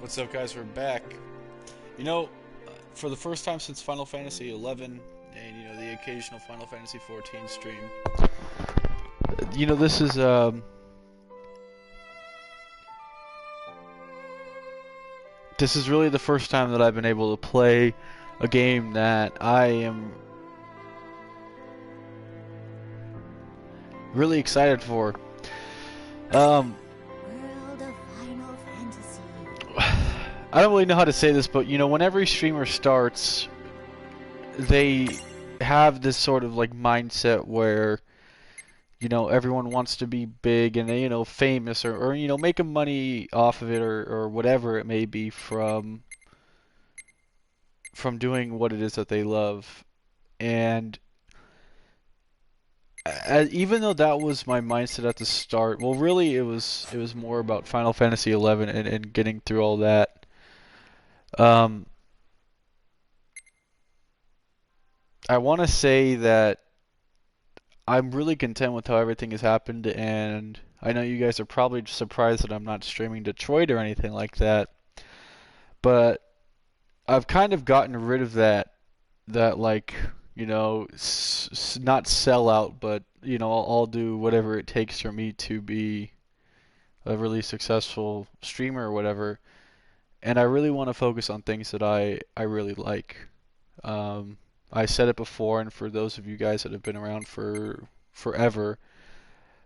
What's up, guys? We're back. You know, for the first time since Final Fantasy 11 and the occasional Final Fantasy 14 stream, this is really the first time that I've been able to play a game that I am really excited for. World of Final Fantasy. I don't really know how to say this, but when every streamer starts, they have this sort of like mindset where everyone wants to be big and famous or making money off of it or whatever it may be from doing what it is that they love. And even though that was my mindset at the start, well, really it was more about Final Fantasy 11 and getting through all that. Um, I want to say that I'm really content with how everything has happened, and I know you guys are probably surprised that I'm not streaming Detroit or anything like that, but I've kind of gotten rid of that like, not sell out, but I'll do whatever it takes for me to be a really successful streamer or whatever, and I really want to focus on things that I really like. Um, I said it before, and for those of you guys that have been around for forever,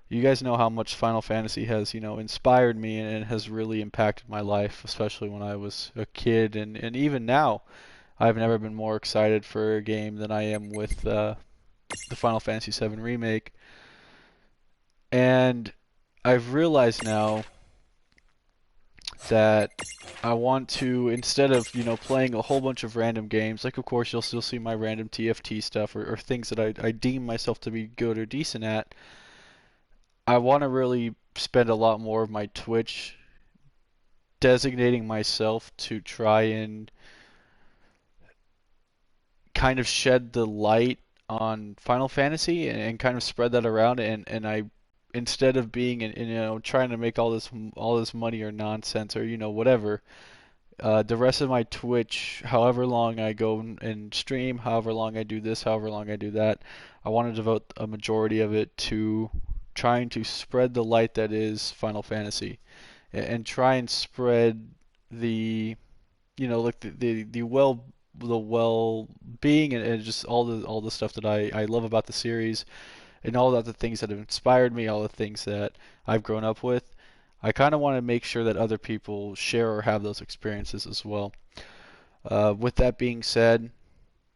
you guys know how much Final Fantasy has, inspired me and has really impacted my life, especially when I was a kid, and even now, I've never been more excited for a game than I am with the Final Fantasy VII Remake. And I've realized now that I want to, instead of, playing a whole bunch of random games, like of course you'll still see my random TFT stuff or things that I deem myself to be good or decent at, I want to really spend a lot more of my Twitch designating myself to try and kind of shed the light on Final Fantasy and kind of spread that around and I instead of being trying to make all this money or nonsense or whatever, the rest of my Twitch, however long I go and stream, however long I do this, however long I do that, I want to devote a majority of it to trying to spread the light that is Final Fantasy and try and spread the like the well being and just all the stuff that I love about the series and all of the things that have inspired me, all the things that I've grown up with. I kind of want to make sure that other people share or have those experiences as well. With that being said,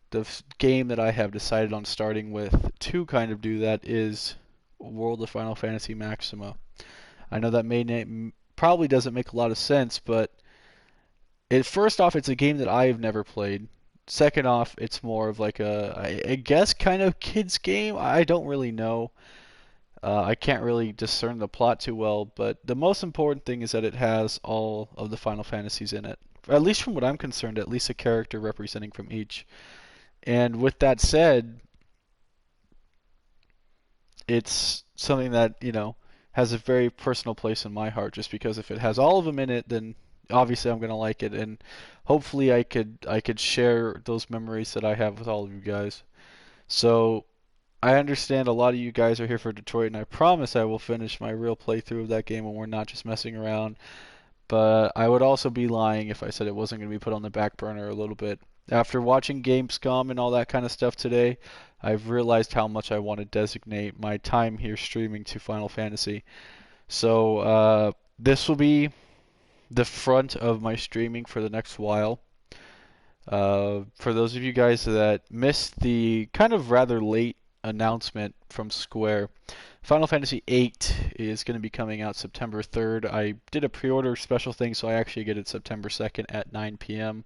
the game that I have decided on starting with to kind of do that is World of Final Fantasy Maxima. I know that probably doesn't make a lot of sense, but first off, it's a game that I have never played. Second off, it's more of like I guess, kind of kids game. I don't really know. I can't really discern the plot too well, but the most important thing is that it has all of the Final Fantasies in it. At least from what I'm concerned, at least a character representing from each. And with that said, it's something that, has a very personal place in my heart just because if it has all of them in it, then obviously I'm going to like it and hopefully I could share those memories that I have with all of you guys. So, I understand a lot of you guys are here for Detroit, and I promise I will finish my real playthrough of that game when we're not just messing around. But I would also be lying if I said it wasn't going to be put on the back burner a little bit. After watching Gamescom and all that kind of stuff today, I've realized how much I want to designate my time here streaming to Final Fantasy. So this will be the front of my streaming for the next while. For those of you guys that missed the kind of rather late announcement from Square, Final Fantasy VIII is going to be coming out September 3rd. I did a pre-order special thing, so I actually get it September 2nd at 9 p.m.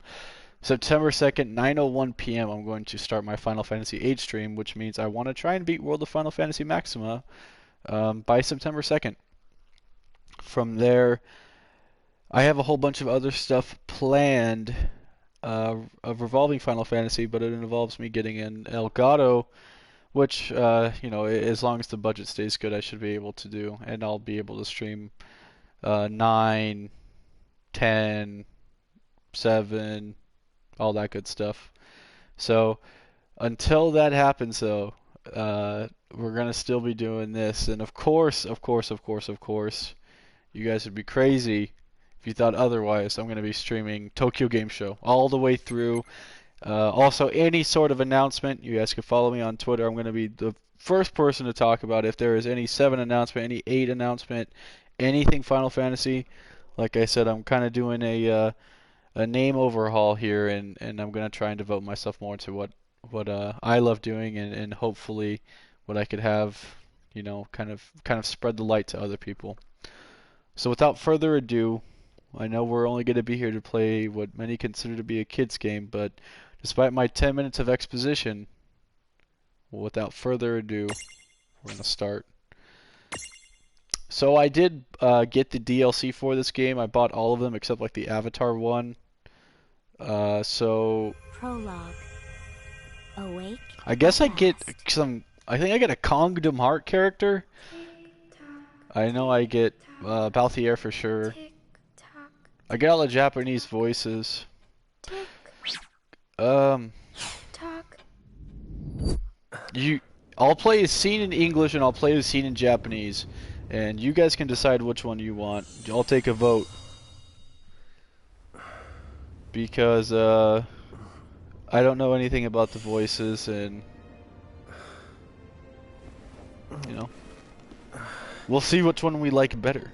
September 2nd, 9:01 p.m. I'm going to start my Final Fantasy VIII stream, which means I want to try and beat World of Final Fantasy Maxima by September 2nd. From there, I have a whole bunch of other stuff planned of revolving Final Fantasy, but it involves me getting in Elgato, which, as long as the budget stays good, I should be able to do, and I'll be able to stream 9, 10, 7, all that good stuff. So until that happens, though, we're gonna still be doing this. And of course, you guys would be crazy if you thought otherwise. I'm gonna be streaming Tokyo Game Show all the way through. Also, any sort of announcement, you guys can follow me on Twitter. I'm going to be the first person to talk about if there is any 7 announcement, any 8 announcement, anything Final Fantasy. Like I said, I'm kind of doing a name overhaul here, and I'm going to try and devote myself more to what I love doing, and hopefully what I could have, kind of spread the light to other people. So without further ado, I know we're only going to be here to play what many consider to be a kid's game, but despite my 10 minutes of exposition, without further ado, we're going to start. So I did get the DLC for this game. I bought all of them except like the Avatar one. So Prologue. Awake. I guess I at get last. some. I think I get a Kongdom Heart character. I know I get Balthier for sure. Tick tock. I get all the Japanese voices. Tick Um, tock. I'll play a scene in English and I'll play a scene in Japanese, and you guys can decide which one you want. I'll take a vote because I don't know anything about the voices, and you know, we'll see which one we like better.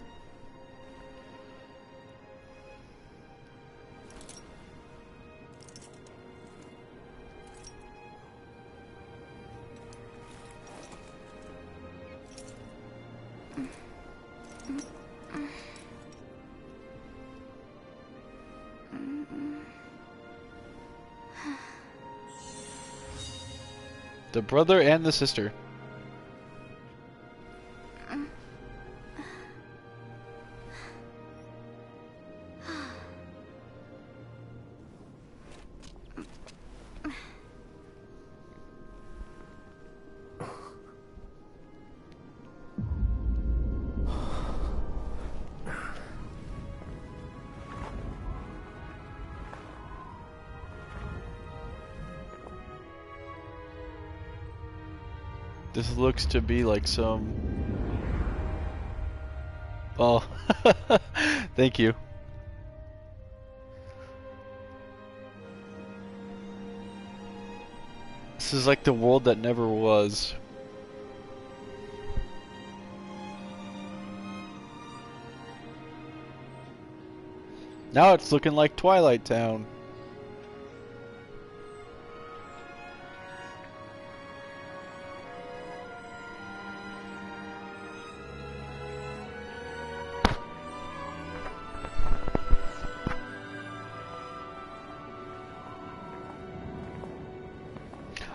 The brother and the sister. This looks to be like some... Oh, thank you. This is like the world that never was. Now it's looking like Twilight Town.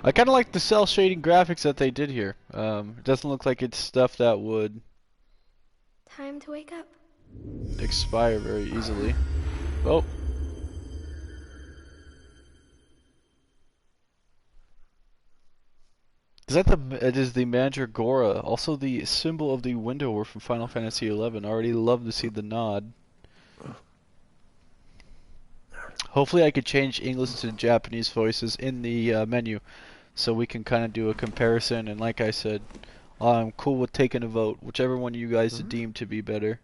I kind of like the cell shading graphics that they did here. It doesn't look like it's stuff that would Time to wake up. expire very easily. Oh. It is the Mandragora, also the symbol of the Windower from Final Fantasy XI. Already love to see the nod. Hopefully I could change English to Japanese voices in the menu, so we can kind of do a comparison. And like I said, I'm cool with taking a vote, whichever one you guys deem to be better.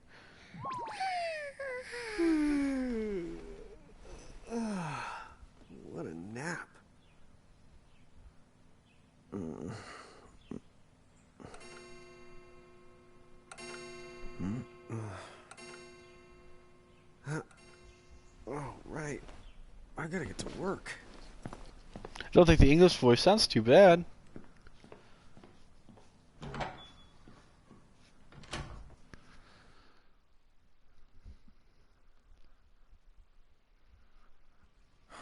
What a nap. Oh, right. I gotta get to work. I don't think the English voice sounds too bad.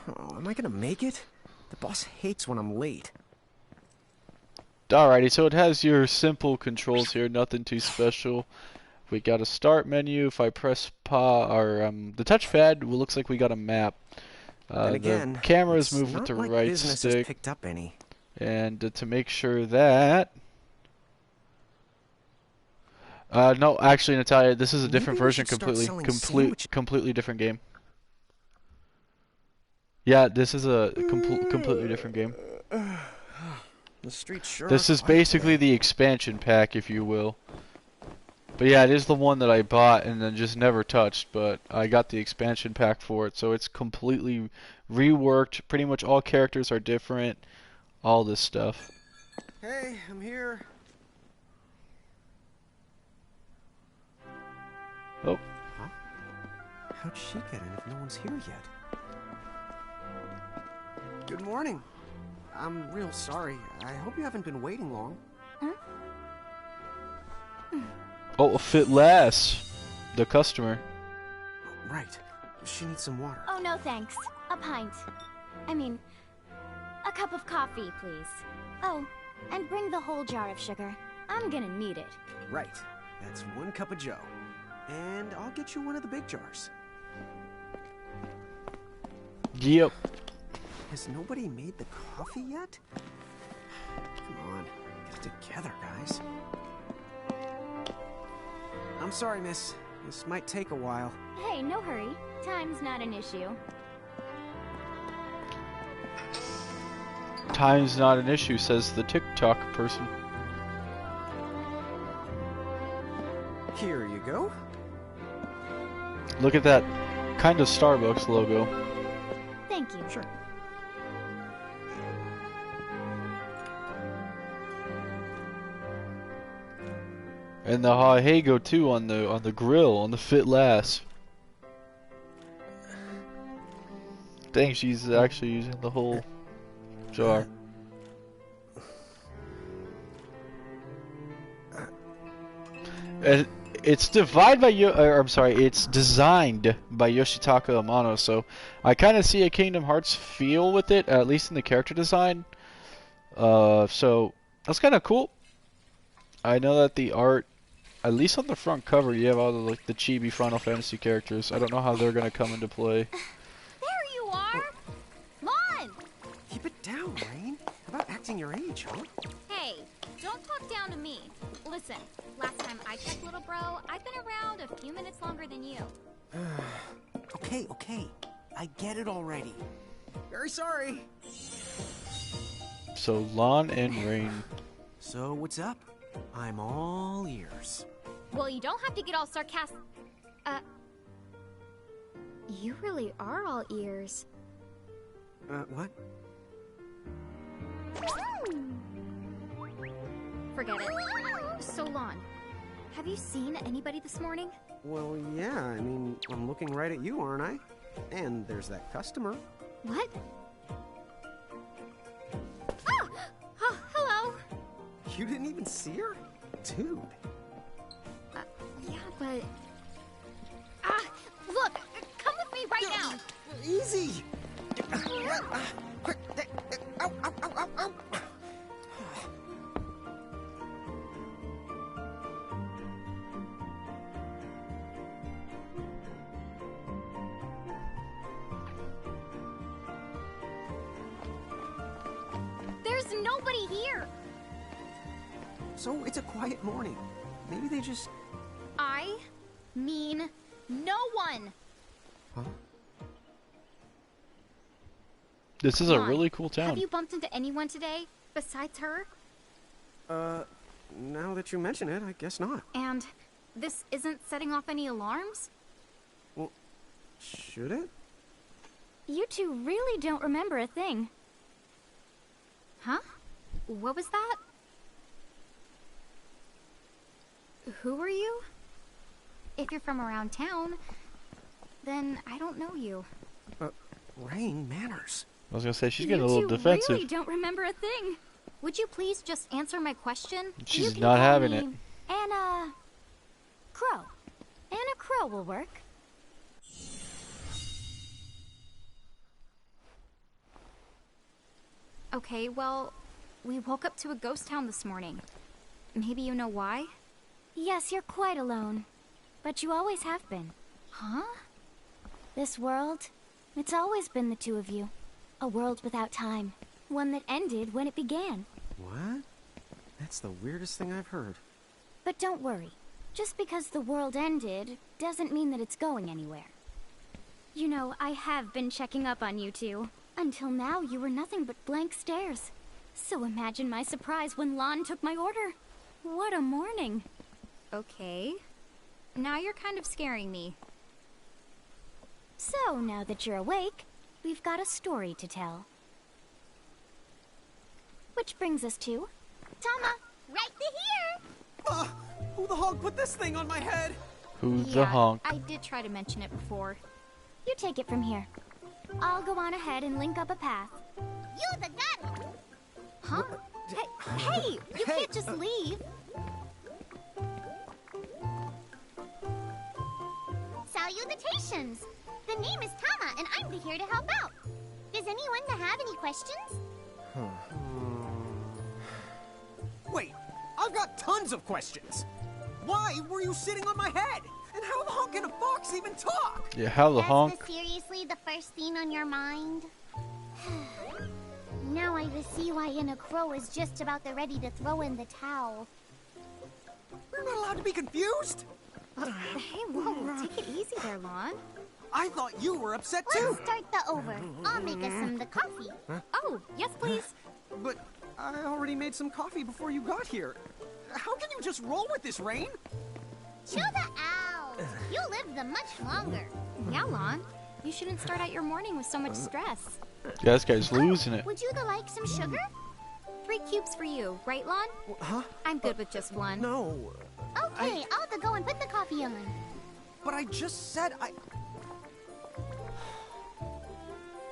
Oh, am I gonna make it? The boss hates when I'm late. Alrighty, so it has your simple controls here, nothing too special. We got a start menu. If I press the touchpad, it looks like we got a map. Then again, the cameras it's move with not the like right business has stick, picked up any. and to make sure that. No, actually, Natalia, this is a different Maybe we version should start completely, selling sandwich- completely different game. Yeah, this is a completely different game. The streets sure are This is quiet basically today. the expansion pack, if you will. But yeah, it is the one that I bought and then just never touched, but I got the expansion pack for it, so it's completely reworked. Pretty much all characters are different, all this stuff. Hey, I'm here. Oh, Huh? How'd she get in if no one's here yet? Good morning. I'm real sorry. I hope you haven't been waiting long. oh, Fit Lass, the customer. Right. She needs some water. Oh, no thanks. A pint. I mean, a cup of coffee, please. Oh, and bring the whole jar of sugar. I'm gonna need it. Right. That's 1 cup of joe. And I'll get you one of the big jars. Yep. Has nobody made the coffee yet? Come on, get it together, guys. I'm sorry, miss. This might take a while. Hey, no hurry. Time's not an issue. Time's not an issue, says the TikTok person. Here you go. Look at that kind of Starbucks logo. Thank you. Sure. And the Hahego too on the grill, on the Fit Lass. Dang, she's actually using the whole jar. It's divided by it's designed by Yoshitaka Amano, so I kind of see a Kingdom Hearts feel with it, at least in the character design. So that's kind of cool. I know that the art, at least on the front cover, you have all the like the chibi Final Fantasy characters. I don't know how they're gonna come into play. There you are! Lon! Keep it down, Rain. How about acting your age, huh? Hey, don't talk down to me. Listen, last time I checked, little bro, I've been around a few minutes longer than you. Okay. I get it already. Very sorry. So Lon and Rain. So, what's up? I'm all ears. Well, you don't have to get all sarcastic. You really are all ears. What? Forget it. So, Lon, have you seen anybody this morning? Well, yeah, I mean, I'm looking right at you, aren't I? And there's that customer. What? Oh! Oh, hello! You didn't even see her? Dude. Yeah, but... Look! Come with me right now! Easy! Quick! Ow, ow, ow, ow, ow! There's nobody here! So, it's a quiet morning. Maybe they just... I mean no one! Huh? This is a Lon, really cool town. Have you bumped into anyone today besides her? Now that you mention it, I guess not. And this isn't setting off any alarms? Well, should it? You two really don't remember a thing. Huh? What was that? Who are you? If you're from around town, then I don't know you. Rain, manners. I was gonna say she's You getting a little two defensive. really don't remember a thing. Would you please just answer my question? She's You can not call having me it. Anna... Crow. Anna Crow will work. Okay, well, we woke up to a ghost town this morning. Maybe you know why? Yes, you're quite alone. But you always have been. Huh? This world, it's always been the two of you. A world without time. One that ended when it began. What? That's the weirdest thing I've heard. But don't worry. Just because the world ended doesn't mean that it's going anywhere. You know, I have been checking up on you two. Until now, you were nothing but blank stares. So imagine my surprise when Lon took my order. What a morning. Okay. Now you're kind of scaring me. So, now that you're awake, we've got a story to tell. Which brings us to... Tama, right here! Who the honk put this thing on my head? Who the honk? I did try to mention it before. You take it from here. I'll go on ahead and link up a path. You the got it! Huh? Hey, you can't just leave. Salutations! The name is Tama, and I'm here to help out. Does anyone have any questions? Wait, I've got tons of questions. Why were you sitting on my head? And how the honk can a fox even talk? Yeah, how the honk? Is this seriously the first thing on your mind? Now I see why Inna Crow is just about ready to throw in the towel. We're not allowed to be confused? Hey, whoa, take it easy there, Lon. I thought you were upset too. Let's start the over. I'll make us some the coffee. Huh? Oh, yes, please. But I already made some coffee before you got here. How can you just roll with this rain? Chill the out. You live the much longer. Yeah, Lon. You shouldn't start out your morning with so much stress. Yeah, this guy's losing it. Would you like some sugar? 3 cubes for you, right, Lon? Huh? I'm good with just one. No. Okay, I'll go and put the coffee on. But I just said I...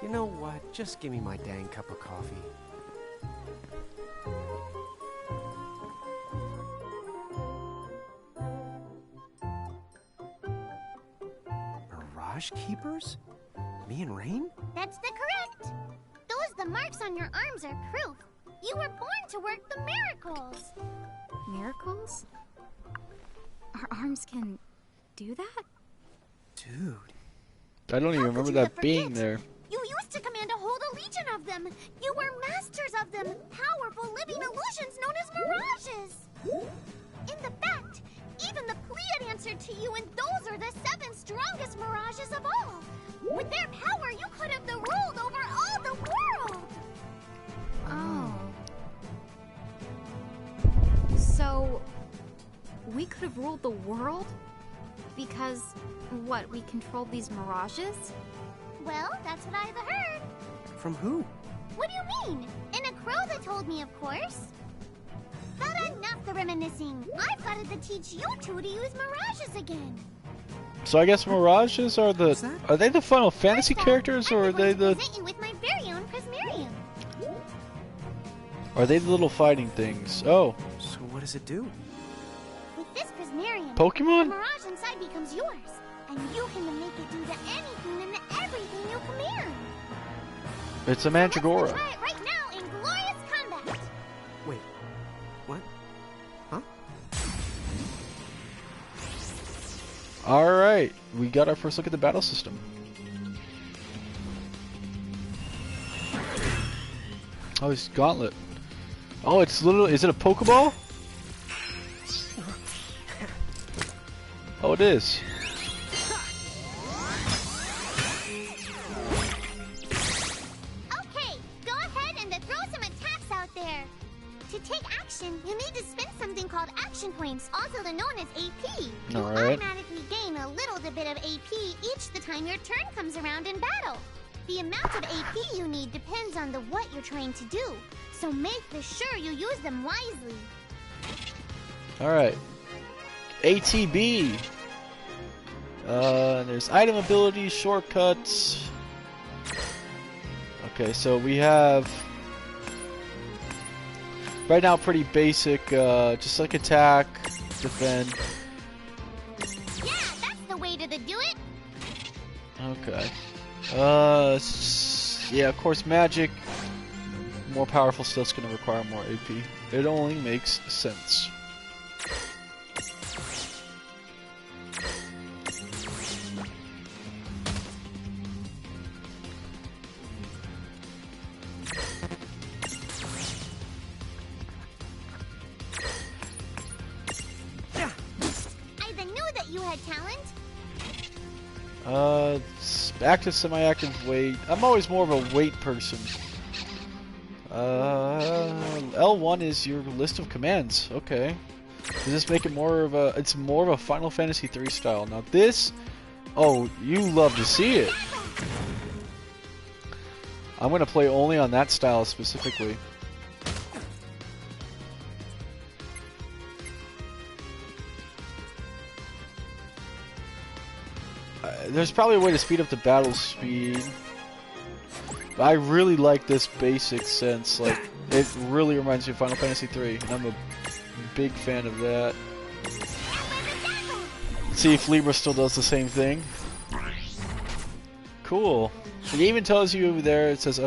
You know what? Just give me my dang cup of coffee. Mirage Keepers? Me and Rain? That's the correct. The marks on your arms are proof. You were born to work the miracles. Miracles? Our arms can do that? Dude. I don't even How remember could you that being forget? there. You used to command a whole legion of them. You were masters of them. Powerful living illusions known as mirages. In the fact, even the Pleiad answered to you, and those are the 7 strongest mirages of all. With their power, you could have ruled over all the world. Oh. So, we could have ruled the world? Because, what, we controlled these mirages? Well, that's what I've heard. From who? What do you mean? In a crow that told me, of course. But enough the reminiscing. I've got to teach you two to use mirages again. So I guess mirages are What's that? are they the Final Fantasy First off, characters, or are I'm they going to the present you with my very own Prismarium. little fighting things? Oh, So what does it do? With this Prismarium, the Pokemon? mirage inside becomes yours, and you can make it do anything and everything you command. It's a Let's Mandragora. try it right now in glorious combat. Wait. What? Huh? All right, we got our first look at the battle system. Oh, it's Gauntlet. Oh, it's literally. Is it a Pokeball? Oh, it is. Okay, go ahead and throw some attacks out there. To take action, you need to spend something called action points, also known as AP. You Alright. automatically gain a little bit of AP each the time your turn comes around in battle. The amount of AP you need depends on what you're trying to do, so make sure you use them wisely. All right. ATB. There's item abilities, shortcuts. Okay, so we have right now pretty basic, just like attack, defend. Yeah, that's the way to do it. Okay. Yeah, of course, magic. More powerful stuff's gonna require more AP. It only makes sense. I knew that you had talent. Active, semi-active, weight. I'm always more of a weight person. L1 is your list of commands. Okay. Does this make it more of a... It's more of a Final Fantasy 3 style. Now this... Oh, you love to see it. I'm gonna play only on that style specifically. There's probably a way to speed up the battle speed. But I really like this basic sense. Like, it really reminds me of Final Fantasy 3, and I'm a big fan of that. See if Libra still does the same thing. Cool. It even tells you over there, it says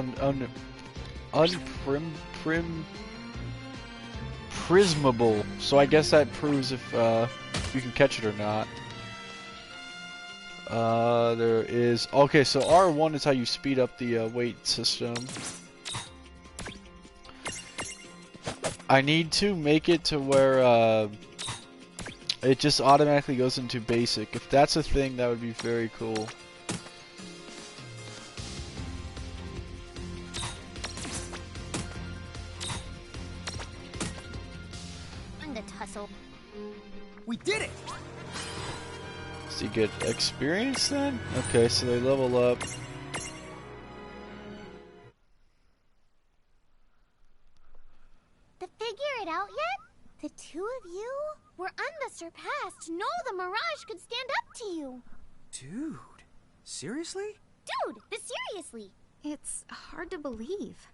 prismable. So I guess that proves if you can catch it or not. There is... Okay, so R1 is how you speed up the weight system. I need to make it to where it just automatically goes into basic. If that's a thing, that would be very cool. I'm the tussle. We did it! So you get experience then? Okay, so they level up. To figure it out yet? The two of you were unsurpassed. No, the Mirage could stand up to you. Dude, seriously? Dude, but seriously. It's hard to believe.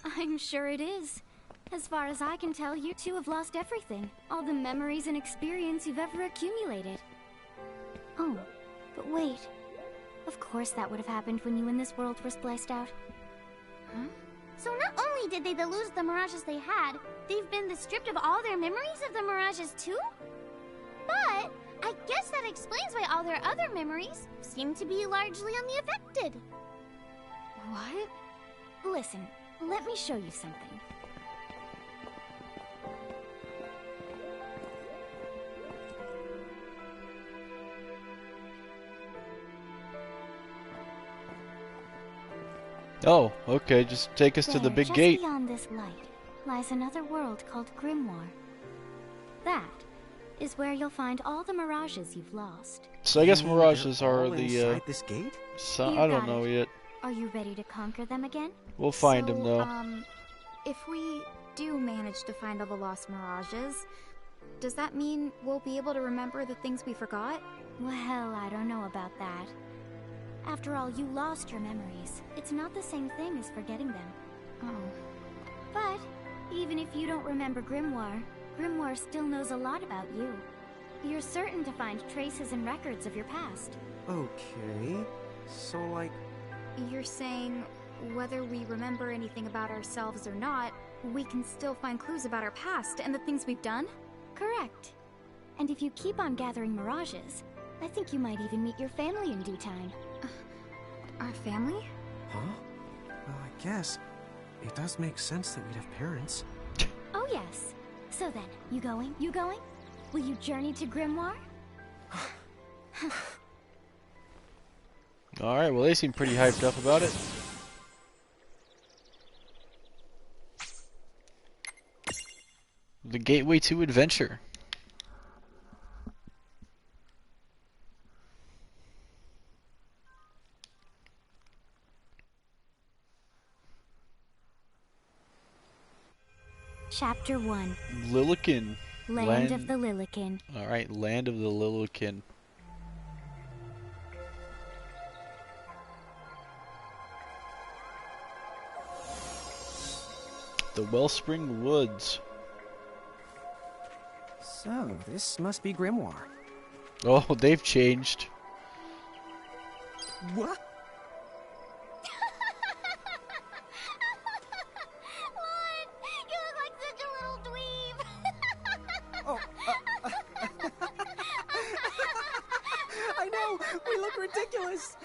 I'm sure it is. As far as I can tell, you two have lost everything. All the memories and experience you've ever accumulated. Oh, but wait. Of course that would have happened when you and this world were spliced out. Huh? So not only did they lose the Mirages they had, they've been stripped of all their memories of the Mirages too? But I guess that explains why all their other memories seem to be largely unaffected. What? Listen, let me show you something. Oh, okay, just take us to the big gate. Just beyond this light lies another world called Grimoire. That is where you'll find all the Mirages you've lost. So I guess You mean Mirages they're are all the, inside this gate? so, You I don't got know it. yet. Are you ready to conquer them again? We'll find him though. If we do manage to find all the lost Mirages, does that mean we'll be able to remember the things we forgot? Well, I don't know about that. After all, you lost your memories. It's not the same thing as forgetting them. Oh. But even if you don't remember Grimoire, Grimoire still knows a lot about you. You're certain to find traces and records of your past. Okay. So, like... You're saying whether we remember anything about ourselves or not, we can still find clues about our past and the things we've done? Correct. And if you keep on gathering Mirages, I think you might even meet your family in due time. Our family? Huh? Well, I guess it does make sense that we'd have parents. Oh yes. So then, you going? You going? Will you journey to Grimoire? Alright, well they seem pretty hyped up about it. The gateway to adventure. Chapter 1. Lilikin. Land of the Lilikin. Alright, Land of the Lilikin. The Wellspring Woods. So, this must be Grimoire. Oh, they've changed. What? Lon, you look like such a little dweeb. Oh, I know! We look ridiculous!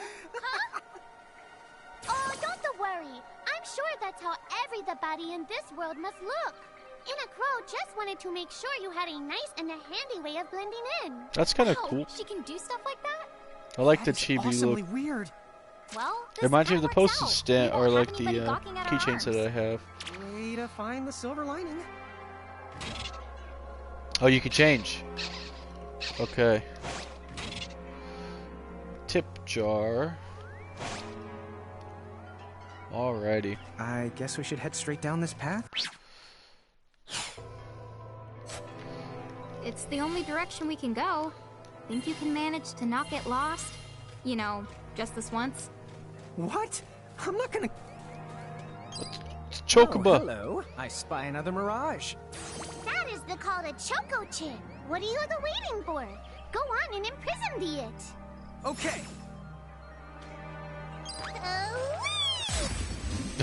Oh, don't worry. I'm sure that's how everybody in this world must look. Inna Crow just wanted to make sure you had a nice and a handy way of blending in. That's kind of Wow, cool. she can do stuff like that? I like the That is chibi awesomely look. weird. Well, It this reminds me kinda of the works postage out. stamp, We or won't like have the anybody gawking at our keychains that arms. I have. Way to find the silver lining. Oh, you could change. Okay. Tip jar. Alrighty. I guess we should head straight down this path. It's the only direction we can go. Think you can manage to not get lost? You know, just this once? What? I'm not gonna... Chocobo. Oh, hello. I spy another mirage. That is the call to Choco Chick. What are you waiting for? Go on and imprison the it. Okay.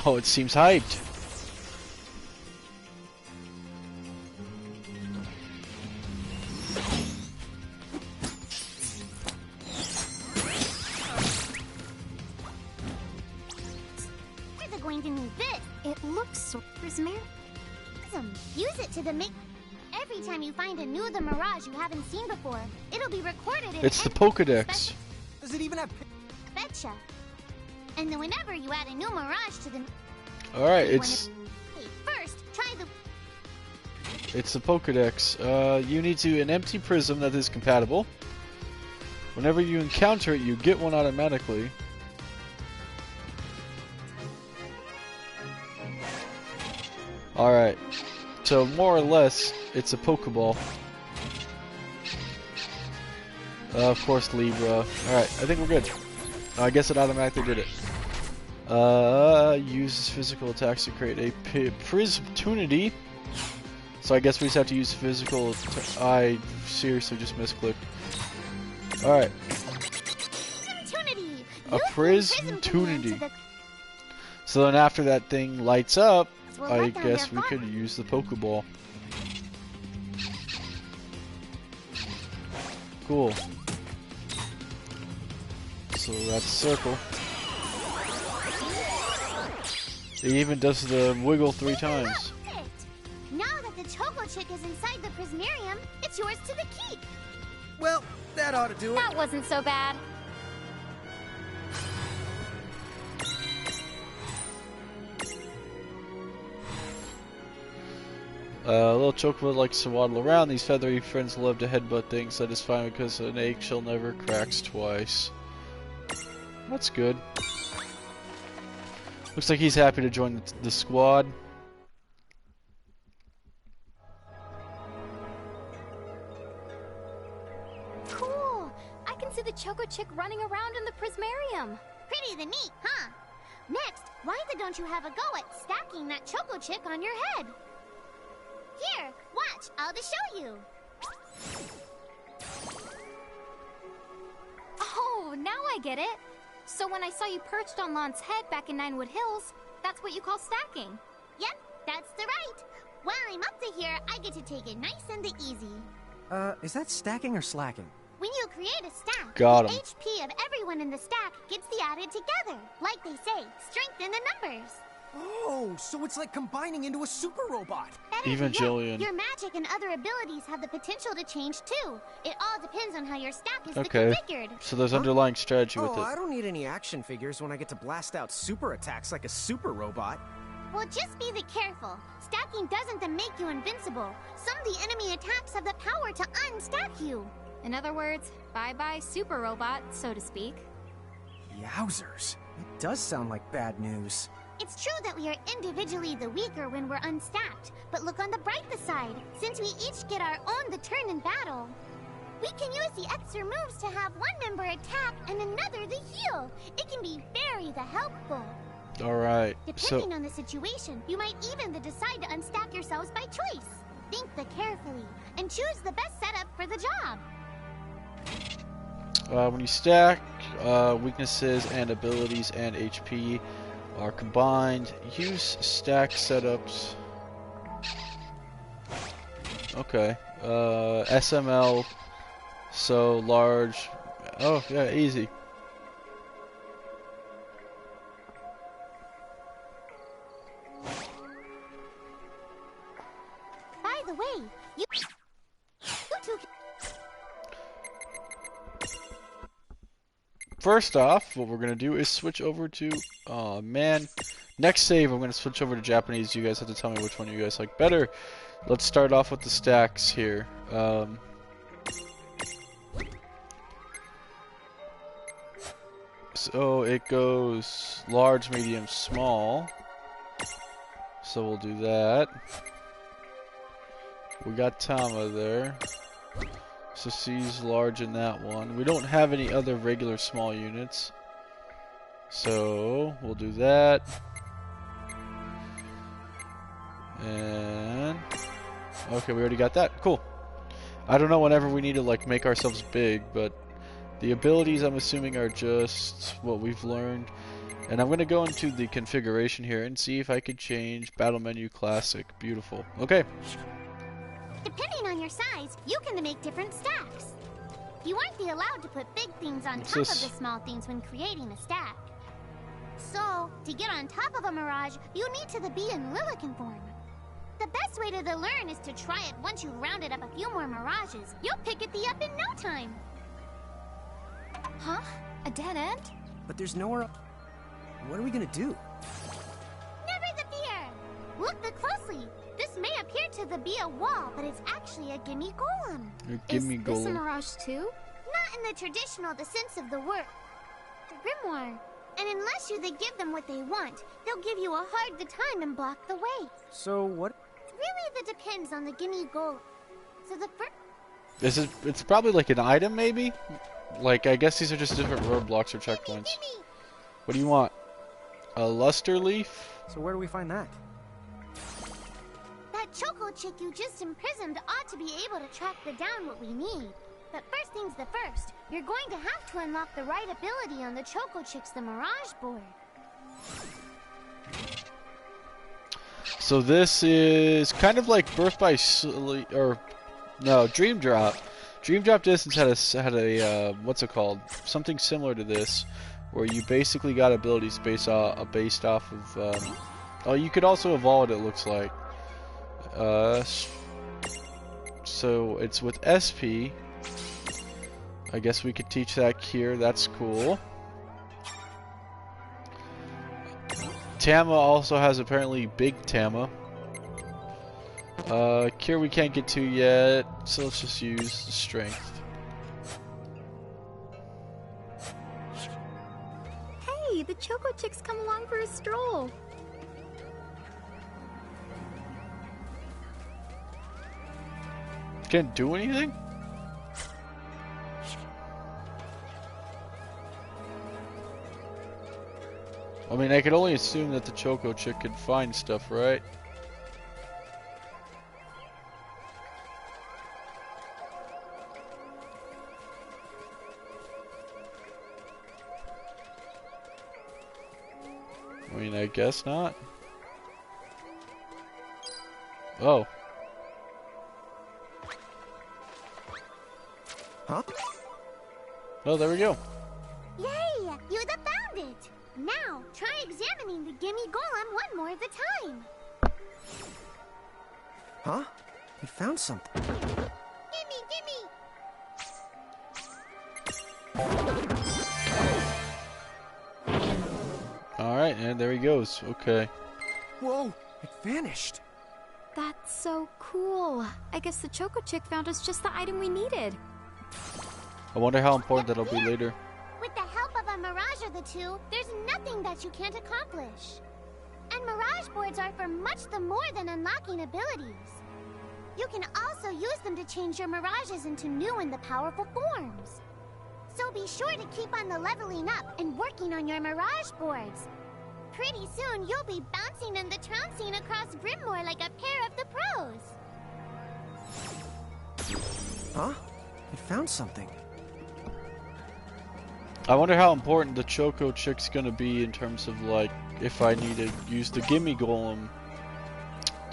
Oh, it seems hyped. We're going to need this. It looks so prismatic. Use it to the make. Every time you find a new the mirage you haven't seen before, it'll be recorded in It's the Pokedex. Does it even have... Betcha. And then whenever you add a new mirage to the... Alright, Hey, first, try the... it's the Pokedex. You need to an empty prism that is compatible. Whenever you encounter it, you get one automatically. Alright. So more or less, it's a Pokeball. Of course, Libra. Alright, I think we're good. I guess it automatically did it. Uses physical attacks to create a Prismtunity. So I guess we just have to use physical. I seriously just misclicked. Alright. Prismtunity. A Use the Prismtunity. the... So then after that thing lights up, We'll I let down guess their we could use the Pokeball. Cool. So that's a circle. It even does the wiggle 3 times. Now that the Choco Chick is inside the Prismarium, it's yours to the keep. Well, that ought to do it. That wasn't so bad. Little Chocobo likes to waddle around. These feathery friends love to headbutt things. That is fine because an eggshell never cracks twice. That's good. Looks like he's happy to join the squad. Cool. I can see the Choco Chick running around in the Prismarium. Pretty the neat, huh? Next, why don't you have a go at stacking that Choco Chick on your head? Here, watch, I'll just show you. Oh, now I get it. So when I saw you perched on Lon's head back in Ninewood Hills, that's what you call stacking. Yep, that's the right. While I'm up to here, I get to take it nice and easy. Is that stacking or slacking? When you create a stack, Got the 'em. HP of everyone in the stack gets the added together. Like they say, strength in the numbers. Oh, so it's like combining into a super robot. Better Evangelion. yet, your magic and other abilities have the potential to change too. It all depends on how your stack is Okay. configured. So there's underlying strategy with Oh, it. I don't need any action figures when I get to blast out super attacks like a super robot. Well, just be careful. Stacking doesn't then make you invincible. Some of the enemy attacks have the power to unstack you. In other words, bye-bye super robot, so to speak. Yowzers. It does sound like bad news. It's true that we are individually the weaker when we're unstacked, but look on the brighter side. Since we each get our own the turn in battle, we can use the extra moves to have one member attack and another the heal. It can be very helpful. Alright. Depending So on the situation, you might even decide to unstack yourselves by choice. Think carefully and choose the best setup for the job. when you stack, weaknesses and abilities and HP are combined. Use stack setups. Okay. SML. So large. Oh yeah, easy. By the way, you two... first off, what we're gonna do is switch over to, oh man, next save I'm gonna switch over to Japanese. You guys have to tell me which one you guys like better. Let's start off with the stacks here. So it goes large, medium, small. So we'll do that. We got Tama there. So C's large in that one. We don't have any other regular small units. So we'll do that. And okay, we already got that. Cool. I don't know whenever we need to like make ourselves big, but the abilities I'm assuming are just what we've learned. And I'm going to go into the configuration here and see if I could change Battle Menu Classic. Beautiful. Okay. Depending on your size, you can make different stacks. You aren't allowed to put big things on What's top this? of the small things when creating a stack. So, to get on top of a mirage, you need to be in Lilican form. The best way to learn is to try it once you've rounded up a few more mirages. You'll pick it up in no time. Huh? A dead end? But there's nowhere up. What are we gonna do? Never the fear! Look closely. This may appear to be a wall, but it's actually a gimme golem. Gimme Is this a golem. mirage too? Not in the traditional sense of the word. Grimoire. And unless you give them what they want, they'll give you a hard time and block the way. So what? Really, that depends on the gimme golem. So the first... It's probably like an item, maybe? Like, I guess these are just different roadblocks or checkpoints. Gimme! What do you want? A luster leaf? So where do we find that? That choco chick you just imprisoned ought to be able to track down what we need. But first things first, you're going to have to unlock the right ability on the choco chick's Mirage board. So this is kind of like Birth by Sleep, or no, Dream Drop. Dream Drop Distance had a what's it called? Something similar to this, where you basically got abilities based off of. Oh, you could also evolve it. It looks like. So it's with SP. I guess we could teach that here. That's cool. Tama also has apparently Big Tama. Cure we can't get to yet, so let's just use the Strength. Hey, the Choco Chicks come along for a stroll. Can't do anything? I mean, I could only assume that the Choco Chick could find stuff, right? I mean, I guess not. Oh. Huh? Oh, there we go. Yay! You found it! Now, try examining the gimme golem one more at a time. Huh? We found something. Gimme, gimme! Alright, and there he goes. Okay. Whoa! It vanished. That's so cool. I guess the Choco Chick found us just the item we needed. I wonder how important that'll be later. With the help of a mirage or the two, there's nothing that you can't accomplish. And mirage boards are for much more than unlocking abilities. You can also use them to change your mirages into new and powerful forms. So be sure to keep on leveling up and working on your mirage boards. Pretty soon you'll be bouncing and trouncing across Brimmore like a pair of the pros. Huh? We found something. I wonder how important the Choco Chick's gonna be in terms of like if I need to use the Gimme Golem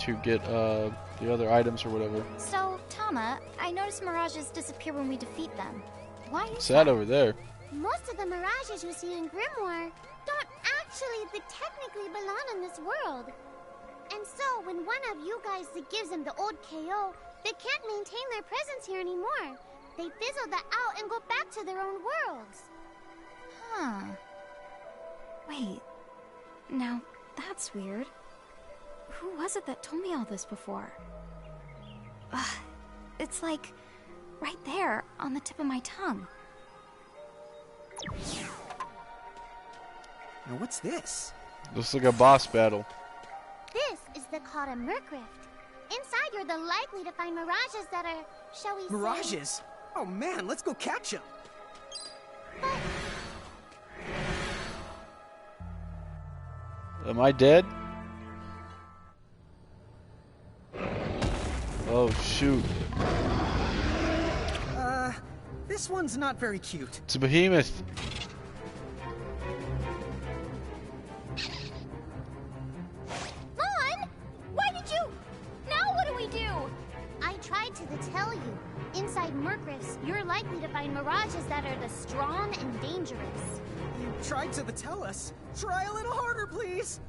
to get the other items or whatever. So, Tama, I noticed mirages disappear when we defeat them. Why is What's that over there? Most of the mirages you see in Grimoire don't actually technically belong in this world. And so when one of you guys gives them the old KO, they can't maintain their presence here anymore. They fizzle out and go back to their own worlds. Huh. Wait. Now, that's weird. Who was it that told me all this before? It's like right there on the tip of my tongue. Now what's this? Looks like a boss battle. This is the Kata Merkrift. Inside, you're the likely to find mirages that are, shall we say... Mirages? Oh man, let's go catch them. Am I dead? Oh shoot. This one's not very cute. It's a behemoth. Lon! Why did you... Now what do we do? I tried to tell you. Inside Merkrifts, you're likely to find mirages that are the strong and dangerous. You tried to tell us. Try a little harder, please.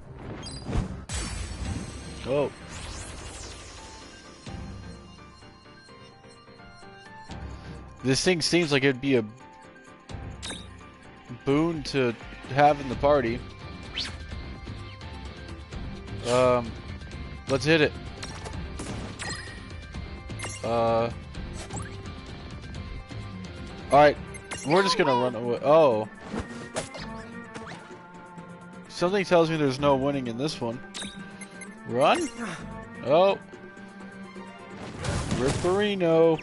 Oh. This thing seems like it'd be a boon to have in the party. Let's hit it. Alright, we're just gonna run away. Oh. Something tells me there's no winning in this one. Run? Oh. Ripperino.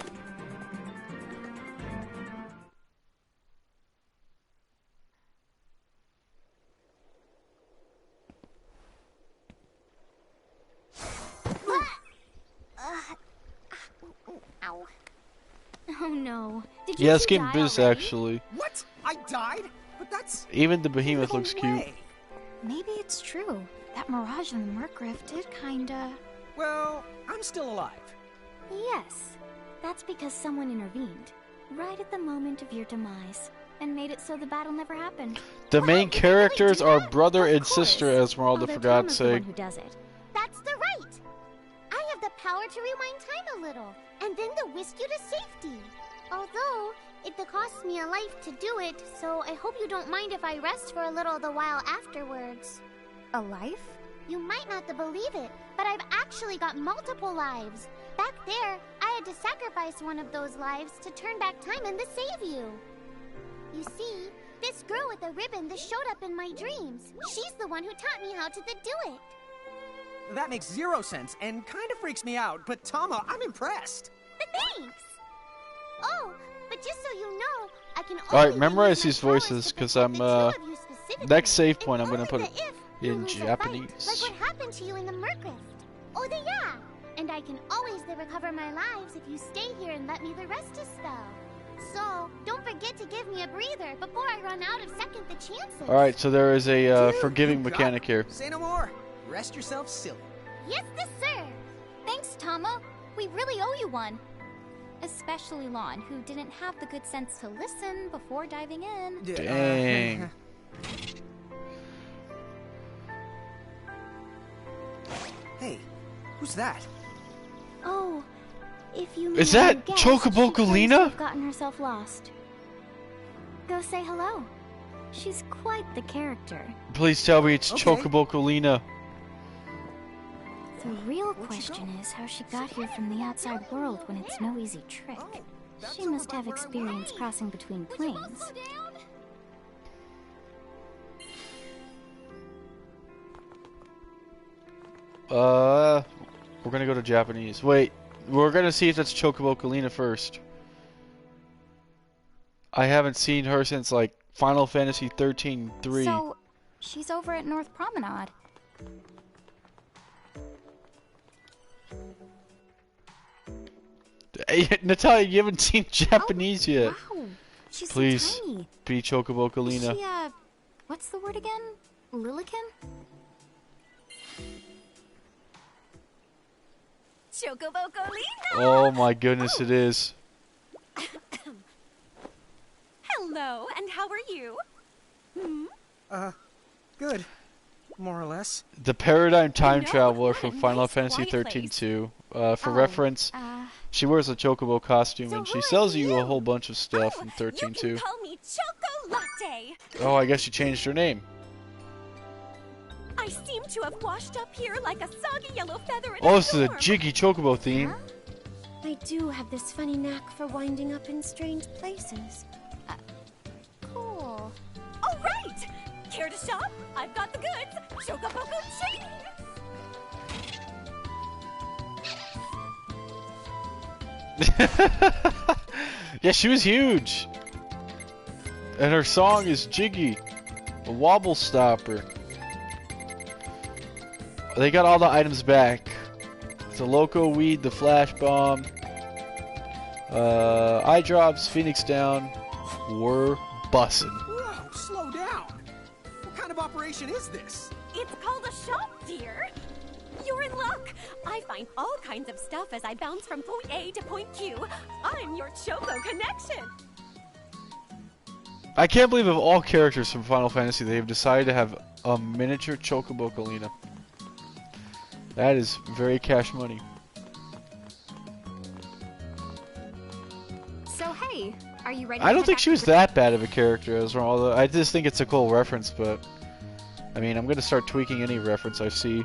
Ow. Oh no. Did you Yeah, two it's getting die biz already? actually. What? I died? But that's... Even the behemoth no looks cute. way. Maybe it's true. That mirage in the Merkrift did kinda... Well, I'm still alive. Yes. That's because someone intervened. Right at the moment of your demise. And made it so the battle never happened. The Wow, main did they really characters do are that? brother Of and sister course. Esmeralda, Although for God's Tom is the one sake. who does it. That's the right. I have the power to rewind time a little, and then to whisk you to safety. Although, it costs me a life to do it, so I hope you don't mind if I rest for a little the while afterwards. A life? You might not believe it, but I've actually got multiple lives. Back there, I had to sacrifice one of those lives to turn back time and to save you. You see, this girl with the ribbon that showed up in my dreams, she's the one who taught me how to do it. That makes zero sense and kind of freaks me out, but Tama, I'm impressed. Thanks! Oh, but just so you know, I can Alright, only memorize use these my powers voices, to 'cause protect I'm, the two of you specifically. next save And point I'm gonna only put the it if you in lose a fight, Japanese. like what happened to you in the Merkrift. Oh, yeah! And I can always recover my lives if you stay here and let me the rest a spell. So, don't forget to give me a breather before I run out of second the chances. Alright, so there is a Dude, forgiving you got mechanic it. here. Say no more. Rest yourself silly. Yes, sir. Thanks, Tama. We really owe you one. Especially Lon, who didn't have the good sense to listen before diving in. Dang. Hey, who's that? Oh, if you Is may that guess, Chocobo she claims to Galena? have gotten herself lost. Go say hello. She's quite the character. Please tell me it's Okay. Chocobo Galena. The real question is how she got here from the outside world when it's no easy trick. She must have experience crossing between planes. We're gonna go to Japanese. Wait, we're gonna see if that's Chocobo Galena first. I haven't seen her since like Final Fantasy 13-3. So, she's over at North Promenade. Hey, Natalia, you haven't seen Japanese yet. Wow, she's Please so tiny. be Chocobo Is Galena. she, what's the word again? Lilican? Chocobo Galena! Oh my goodness, it is. Hello, and how are you? Good. More or less. The Paradigm Time know, Traveler what a from Final nice, Fantasy quiet 13-2. For Oh, reference, she wears a Chocobo costume So and she who are sells you a you? whole bunch of stuff in You can 13-2. call me Choco Latte. today. Oh, I guess she changed her name. I seem to have washed up here like a soggy yellow feather in Oh, a this is a storm. Jiggy Chocobo theme. I do have this funny knack for winding up in strange places. Cool. All right! Care to shop? I've got the goods. Chocoboco ching! Yeah, she was huge. And her song is Jiggy, a wobble stopper. They got all the items back. The Loco Weed, the Flash Bomb, Eye Drops, Phoenix Down. We're bussin'. Whoa, slow down. What kind of operation is this? It's called a shop, dear. You're in luck. I find all kinds of stuff as I bounce from point A to point Q. I'm your Choco connection. I can't believe of all characters from Final Fantasy, they've decided to have a miniature Chocobo Kalina. That is very cash money. So hey, are you ready? I don't think she was that bad of a character, Ezra, although I just think it's a cool reference, but I mean, I'm gonna start tweaking any reference I see.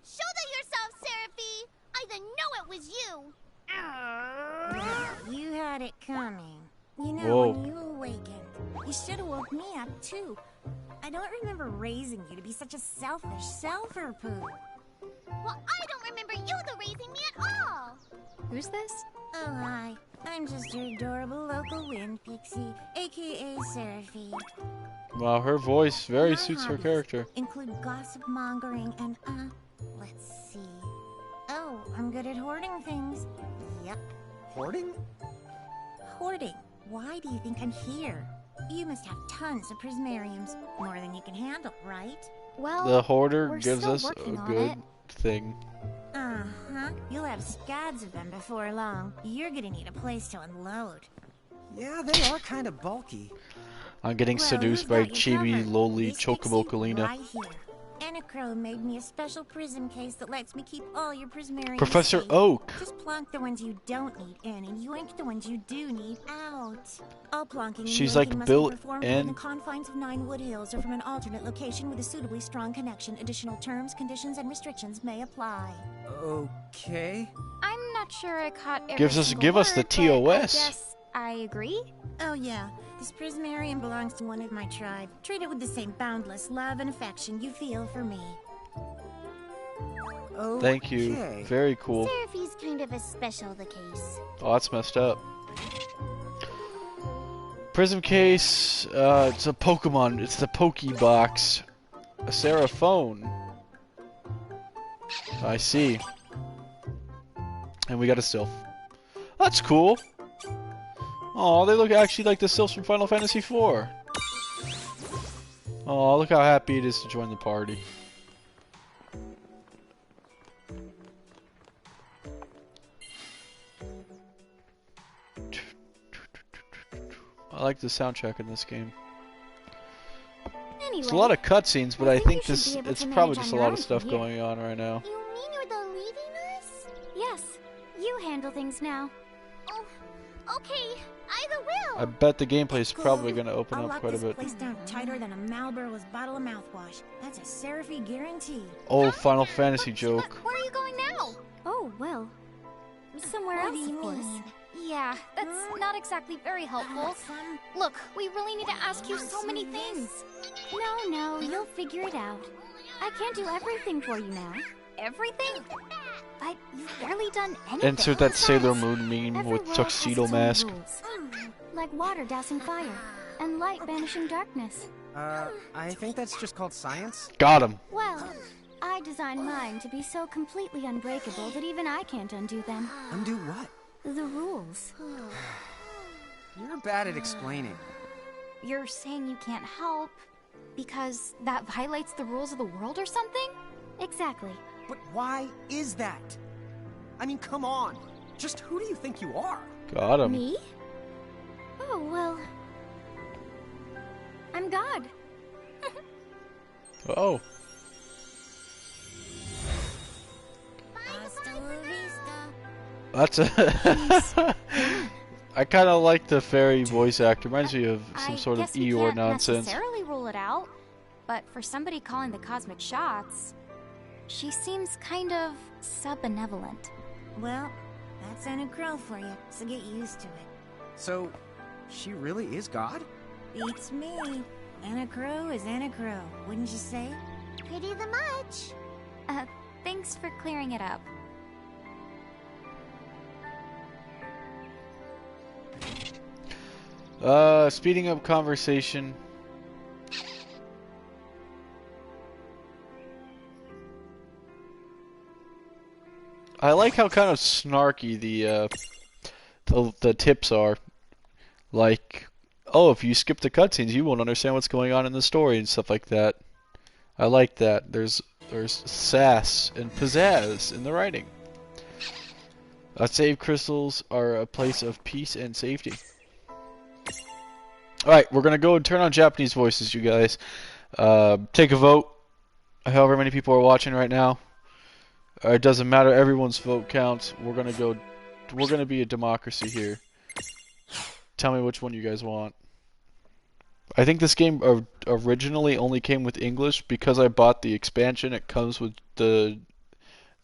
Shoulder yourself, Seraphie! I didn't know it was you! You had it coming. You know, Whoa. when you awakened, you should have woke me up too. I don't remember raising you to be such a selfish self-poo. Well, I don't remember you raising me at all! Who's this? Oh, hi. I'm just your adorable local wind pixie, aka Seraphie. Wow, her voice very My suits her hobbies character. include gossip mongering and, let's see. Oh, I'm good at hoarding things. Yep, Hoarding? hoarding. Why do you think I'm here? You must have tons of prismariums, more than you can handle, right? Well, The hoarder we're gives still us a working on good it. thing. Uh-huh. You'll have scads of them before long. You're gonna need a place to unload. Yeah, they are kind of bulky. I'm getting Well, seduced who's by got you chibi, covered? lowly This Chocobo pixie Kalina. right here. Enacro made me a special prism case that lets me keep all your prismariums Professor safe. Oak. Just plonk the ones you don't need in and yoink the ones you do need out. All plonking and She's yoinking like must built be performed within in. the confines of 9 Wood Hills or from an alternate location with a suitably strong connection. Additional terms, conditions, and restrictions may apply. Okay. I'm not sure I caught every Give us single the word, but TOS. I guess I agree. Oh yeah, this prismarium belongs to one of my tribe. Treat it with the same boundless love and affection you feel for me. Thank you. Okay. Very cool. Seraphie's kind of a special the case. Oh, that's messed up. Prism case. It's a Pokemon. It's the Pokebox. A Seraphone. I see. And we got a Sylph. That's cool. Oh, they look actually like the Sylphs from Final Fantasy IV. Oh, look how happy it is to join the party. I like the soundtrack in this game. Anyway, It's a lot of cutscenes, but I I think think you should this be able it's to probably manage just on a your lot own of stuff from here. going on right now. You mean you're leaving us? yes, you handle things now. Oh, okay. Either will. I bet the gameplay is probably Cool. going to open I'll up lock quite a this bit. place down tighter than a Marlboro's bottle of mouthwash. That's a Seraphie guarantee. Oh, Final Fantasy joke. Where are you going now? Oh, well, somewhere What else, do you of course. mean? Yeah, that's not exactly very helpful. Some Look, we really need to ask you so many things. No, you'll figure it out. I can't do everything for you now. Everything? But you've barely done anything. Insert that Sailor Besides, Moon meme Every with world has tuxedo its own mask. rules. Like water dousing fire, and light banishing darkness. I think that's just called science. Got him. Well, I designed mine to be so completely unbreakable that even I can't undo them. Undo what? The rules. You're bad at explaining. You're saying you can't help because that violates the rules of the world or something? Exactly. But why is that? I mean, come on. Just who do you think you are? Got him. Me? Oh, well. I'm God. Oh. Hasta That's a. I kind of like the fairy voice actor. Reminds me of some sort of guess we Eeyore can't nonsense. necessarily rule it out, but for somebody calling the cosmic shots, she seems kind of sub-benevolent. Well, that's Anna Crow for you, so get used to it. So, she really is God? Beats me. Anna Crow is Anna Crow, wouldn't you say? Pretty the much. Thanks for clearing it up. Speeding up conversation. I like how kind of snarky the tips are. Like, oh, if you skip the cutscenes, you won't understand what's going on in the story and stuff like that. I like that. There's sass and pizzazz in the writing. Save crystals are a place of peace and safety. Alright, we're gonna go and turn on Japanese voices, you guys. Take a vote. However many people are watching right now. It doesn't matter, everyone's vote counts. We're gonna be a democracy here. Tell me which one you guys want. I think this game originally only came with English because I bought the expansion. It comes with the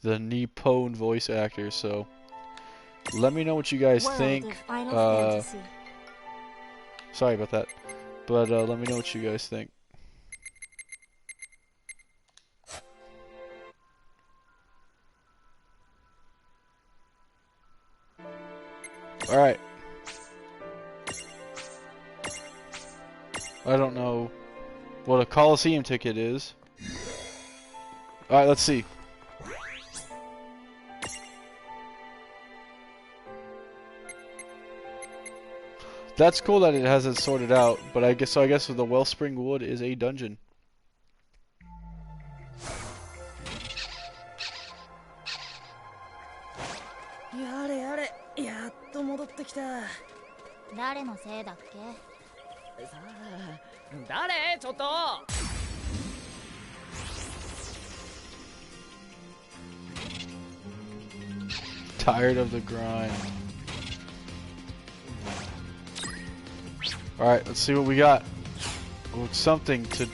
Nippon voice actors, so let me know what you guys think. Sorry about that, but let me know what you guys think. Alright. I don't know what a Coliseum ticket is. Alright, let's see. That's cool that it has it sorted out, but I guess the Wellspring Wood is a dungeon. Tired of the grind. Alright, let's see what we got. Oh, it's something to...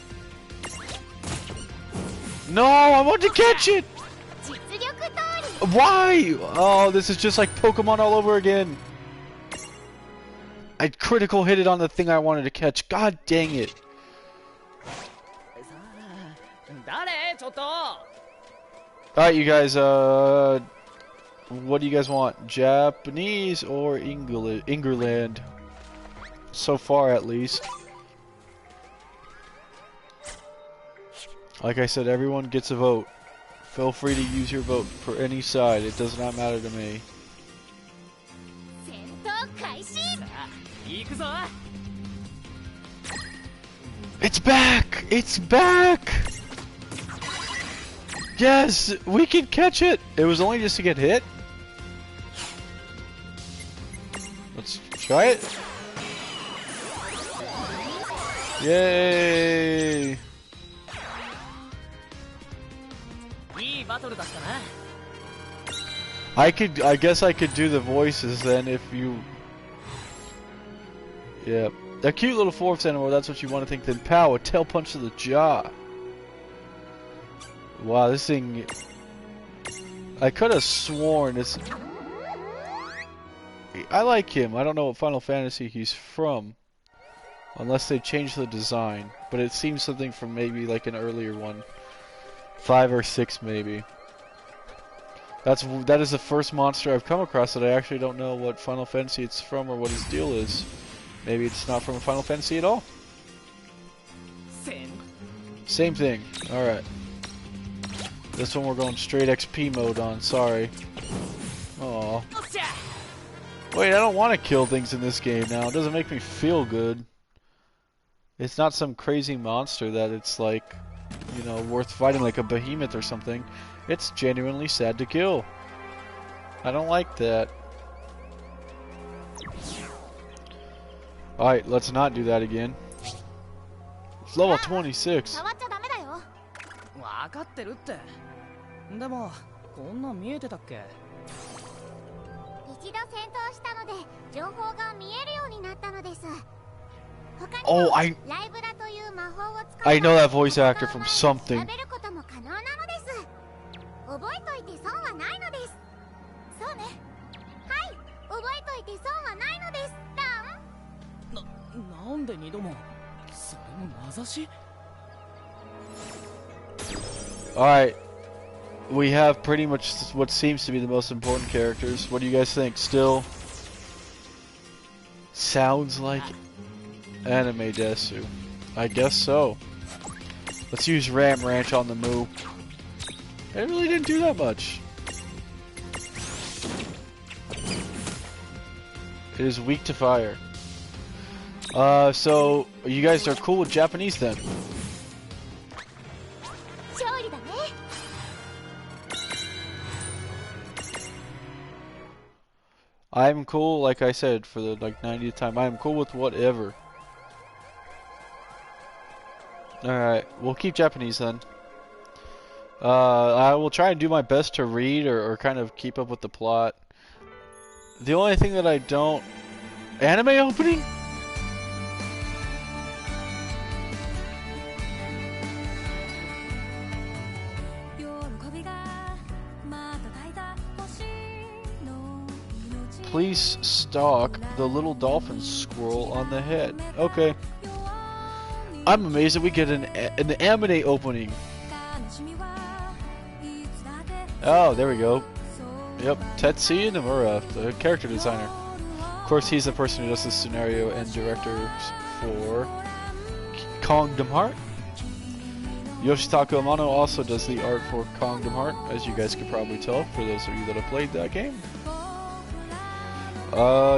No, I want to catch it! Why? Oh, this is just like Pokemon all over again. I critical hit it on the thing I wanted to catch. God dang it. Alright, you guys, what do you guys want? Japanese or England? So far, at least. Like I said, everyone gets a vote. Feel free to use your vote for any side. It does not matter to me. It's back! It's back! Yes! We can catch it! It was only just to get hit. Let's try it. Yay! I guess I could do the voices then if you... Yep. A cute little fourth animal, that's what you want to think. Then pow, a tail punch to the jaw. Wow, this thing... I could have sworn this... I like him. I don't know what Final Fantasy he's from. Unless they changed the design. But it seems something from maybe like an earlier one. 5 or 6 maybe. That is the first monster I've come across that I actually don't know what Final Fantasy it's from or what his deal is. Maybe it's not from a Final Fantasy at all. Same thing. Alright. This one we're going straight XP mode on, sorry. Aww. Wait, I don't want to kill things in this game now. It doesn't make me feel good. It's not some crazy monster that it's like, you know, worth fighting like a behemoth or something. It's genuinely sad to kill. I don't like that. Alright, let's not do that again. It's level 26. トをしたので情報が見えるようになったのです。他に Oh, も I ライブラという魔法を使 I う know that voice actor from 調 something. べることも可能なのです。覚えといて損はないのです。そうね。はい、覚えといて損はないのです。なんで2度もそれも名指し Alright. We have pretty much what seems to be the most important characters. What do you guys think? Still sounds like anime Desu. I guess so. Let's use Ram Ranch on the move. It really didn't do that much. It is weak to fire. So you guys are cool with Japanese then? 勝利だね。I'm cool, like I said, for the 90th time. I'm cool with whatever. Alright, we'll keep Japanese then. I will try and do my best to read or kind of keep up with the plot. The only thing that I don't... Anime opening? Please stalk the little dolphin squirrel on the head. Okay. I'm amazed that we get an anime opening. Oh, there we go. Yep, Tetsuya Nomura, the character designer. Of course, he's the person who does the scenario and director for Kingdom Heart. Yoshitaka Amano also does the art for Kingdom Heart, as you guys could probably tell for those of you that have played that game.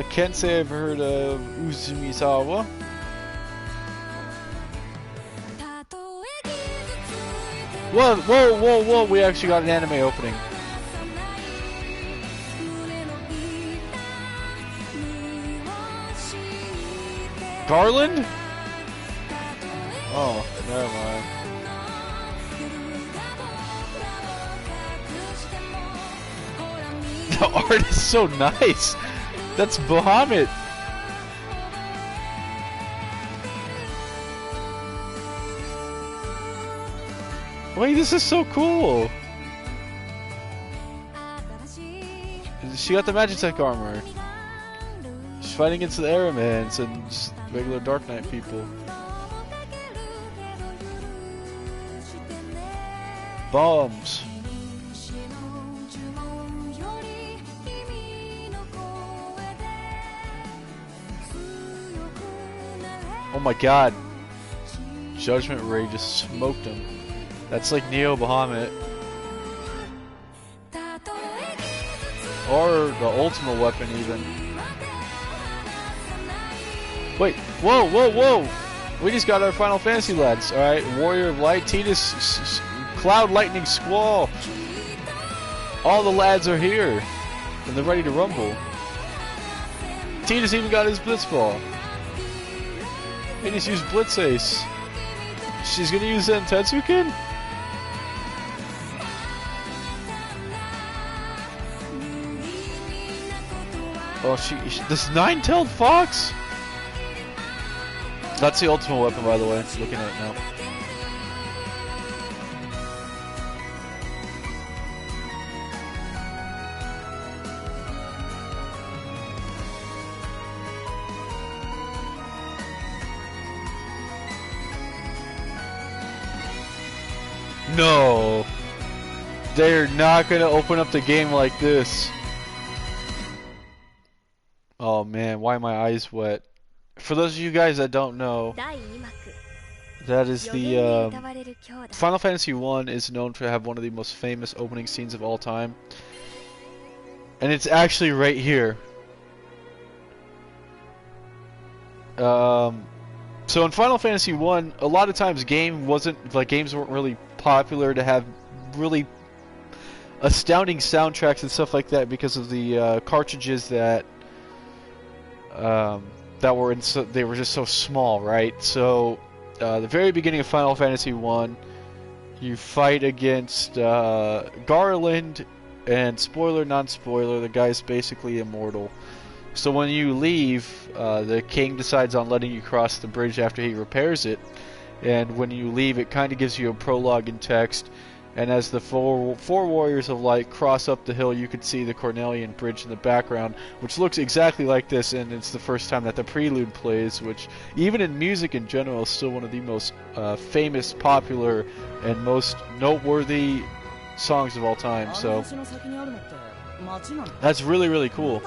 Can't say I've heard of Uzumisawa. Whoa, whoa, whoa, whoa, we actually got an anime opening. Garland? Oh, never mind. The art is so nice. That's Bahamut. Wait, this is so cool. She got the Magitech armor. She's fighting against the Aramans and just regular Dark Knight people. Bombs. Oh my god. Judgment Ray just smoked him. That's like Neo Bahamut. Or the ultimate weapon even. Wait, whoa, whoa, whoa! We just got our Final Fantasy lads. Alright, Warrior of Light, Tidus, Cloud Lightning Squall. All the lads are here. And they're ready to rumble. Tidus even got his Blitzball. He just used Blitz Ace. She's gonna use Zentetsuken? Oh, this nine-tailed fox? That's the ultimate weapon, by the way. Looking at it now. No! They're not gonna open up the game like this. Oh man, why are my eyes wet? For those of you guys that don't know, that is the Final Fantasy 1 is known to have one of the most famous opening scenes of all time. And it's actually right here. So in Final Fantasy 1, a lot of times games weren't really popular to have really astounding soundtracks and stuff like that because of the cartridges that were they were just so small, right? So the very beginning of Final Fantasy 1, you fight against Garland And spoiler, non-spoiler, the guy's basically immortal. So when you leave, the king decides on letting you cross the bridge after he repairs it. And when you leave, it kind of gives you a prologue in text. And as the four warriors of light cross up the hill, you can see the Cornelian bridge in the background, which looks exactly like this. And it's the first time that the prelude plays, which even in music in general is still one of the most famous, popular, and most noteworthy songs of all time. So that's really, really cool.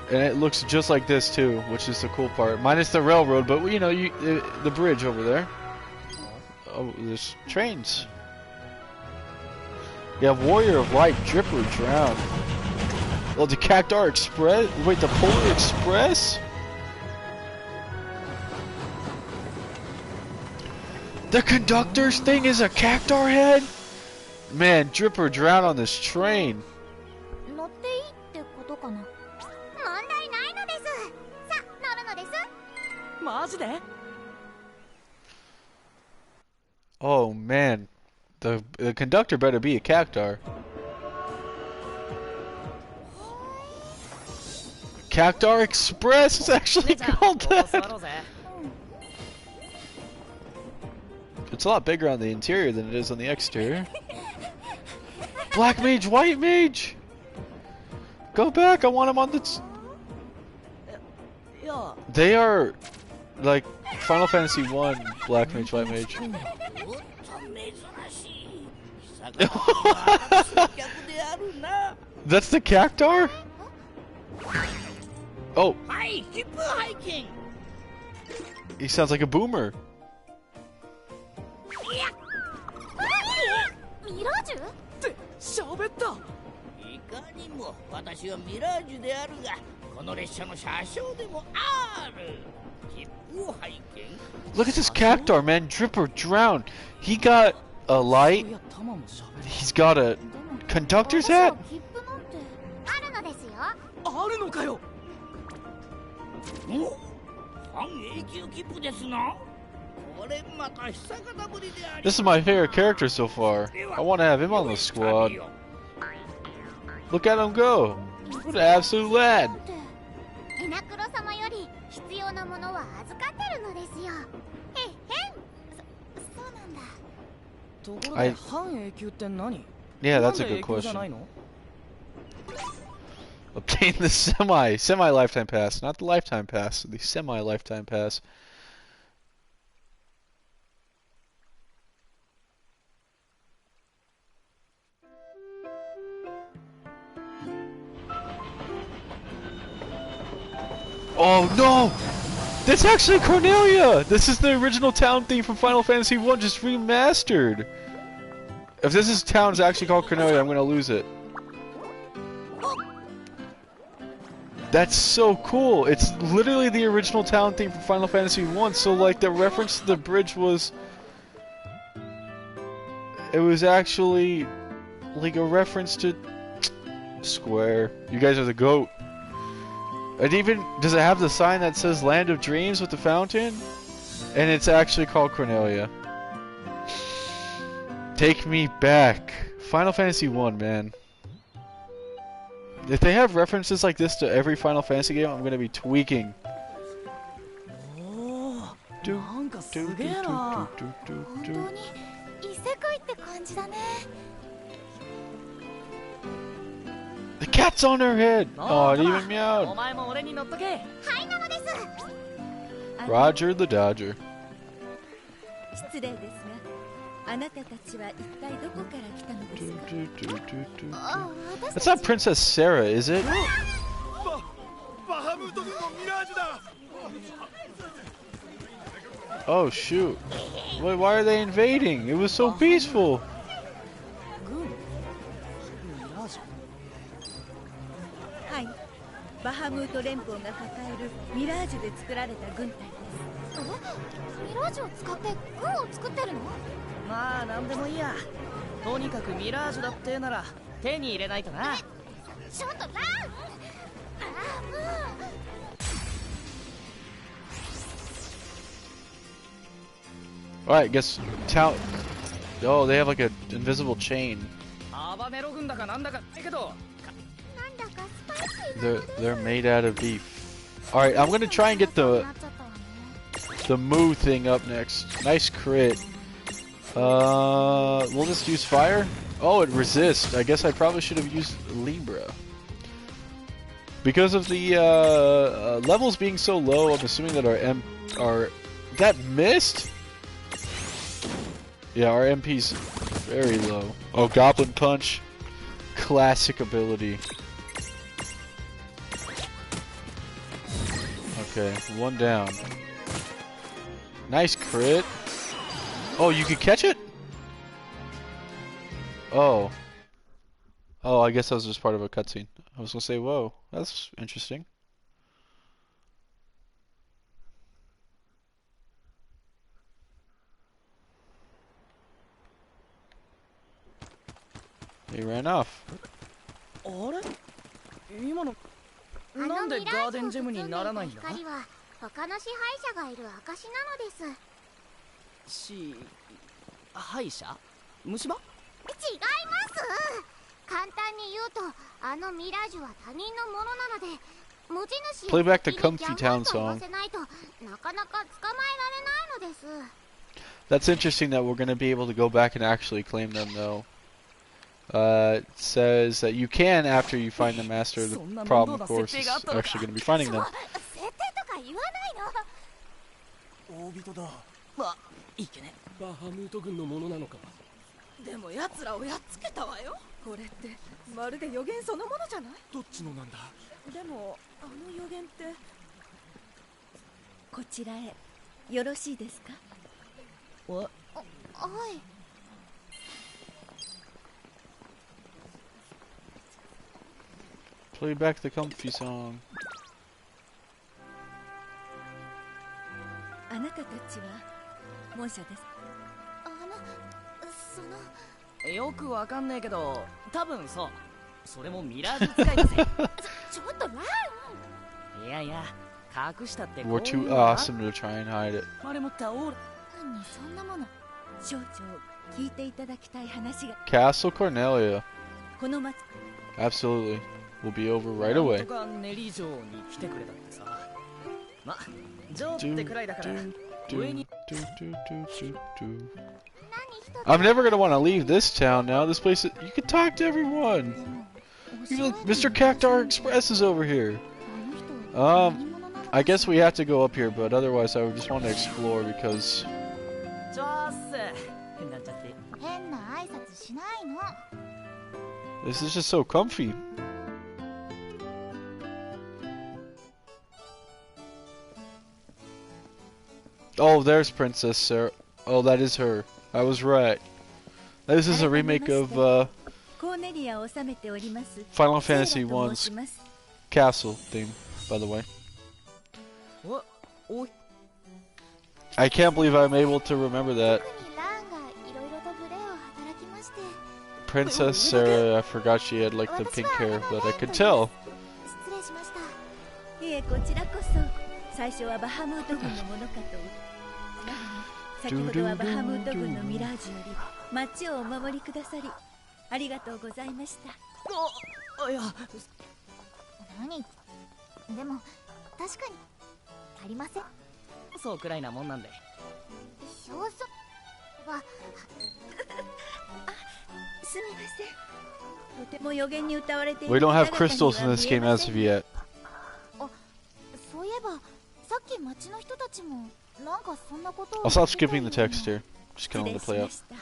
And it looks just like this too, which is the cool part. Minus the railroad, but you know, the bridge over there. Oh, there's trains. You have Warrior of Light, Dripper, Drown. Oh, the Cactar Express. Wait, the Polar Express? The conductor's thing is a Cactar head? Man, Dripper, Drown on this train. Oh man, the conductor better be a Cactar. Cactar Express is actually called that. It's a lot bigger on the interior than it is on the exterior. Black Mage, White Mage! Go back, I want him on the... They are like Final Fantasy 1 Black Mage, White Mage. That's the Cactar? Oh. He sounds like a boomer. Look at this Cactar, man. Dripper, Drown. He got a light. He's got a conductor's hat. This is my favorite character so far. I want to have him on the squad. Look at him go. What an absolute lad. Yeah, that's a good question. Obtain the semi lifetime pass, not the lifetime pass, the semi lifetime pass. Oh no! That's actually Cornelia! This is the original town theme from Final Fantasy 1, just remastered! If this town's actually called Cornelia, I'm gonna lose it. That's so cool! It's literally the original town theme from Final Fantasy 1, so like the reference to the bridge was... It was actually like a reference to... Square. You guys are the GOAT. And even, does it have the sign that says Land of Dreams with the fountain? And it's actually called Cornelia. Take me back. Final Fantasy 1, man. If they have references like this to every Final Fantasy game, I'm gonna be tweaking. The cat's on her head! Oh, it even meowed. Roger the Dodger. That's not Princess Sarah, is it? Oh shoot. Wait, why are they invading? It was so peaceful. Alright, guess town Oh, they have like an invisible chain. ハバネロ軍だかなんだかけど They're made out of beef. All right, I'm gonna try and get the moo thing up next. Nice crit. We'll just use fire. Oh, it resists. I guess I probably should have used Libra. Because of the levels being so low, I'm assuming that our that missed. Yeah, our MP's very low. Oh, Goblin Punch, classic ability. Okay, one down. Nice crit. Oh, you could catch it? Oh. Oh, I guess that was just part of a cutscene. I was gonna say, whoa, that's interesting. He ran off. あれ今のなんでガーデンジェムにならないんだ光は他の支配者がいる証なのです。し敗者虫歯違います。簡単に言うと、あのミラージュは他人のものなので、持ち主 Play を back the 先に Comfy ギャン Town グと言わ song. せないとなかなか捕まえられないのです。That's interesting that we're gonna be able to go back and actually claim them, though. It says that you can after you find the master. The problem, of course, is actually going to be finding them. 設定とか言わないの。大人だ。まいけねバハムート軍のものなのか。でも奴らをやっつけたわよ。これってまるで予言そのものじゃない？どっちのなんだ。でもあの予言ってこちらへよろしいですか？はい。Play back the Comfy song. あなたたちは門舎です。よくわかんねえけど多分そうそれもミラージュ使いだぜちょっとラン。いやいや隠したってこ We're ういう too のは awesome to try and hide it. あれもったオール単にそんなもの少々聞いていただきたい話が Castle Cornelia. この町 Absolutely. We'll be over right away. なんとかネリー城に来てくれたってさま城ってくらいだから上に I'm never gonna want to leave this town now. This place, you can talk to everyone. Even like Mr. Cactar Express is over here. I guess we have to go up here, but otherwise I would just want to explore because ちょーっすなんちゃって 変な挨拶しないの。 this is just so comfy. Oh, there's Princess Sarah. Oh, that is her. I was right. This is a remake of コーネリアを治めております Final Fantasy セイラと I's 申します。 castle theme, by the way. おい I can't believe I'm able to remember that. 特にランがいろいろと無礼を働きまして。 Princess Sarah, I forgot she had like the pink hair, but I could tell. 失礼しました。いえこちらこそ最初はバハムート軍のものかと。先ほどはバハムート軍のミラージュより町をお守りくださりありがとうございました。あいや何？でも確かにありません。そうくらいなもんなんで少々はすみません。とても予言に歌われている We don't 方 have 々には crystals in this 見え game ま as せ of ん yet. そういえばさっき町の人たちもなんかそんなことを I'll stop skipping the text here. Just 失 gonna 礼 let it し play ま out. した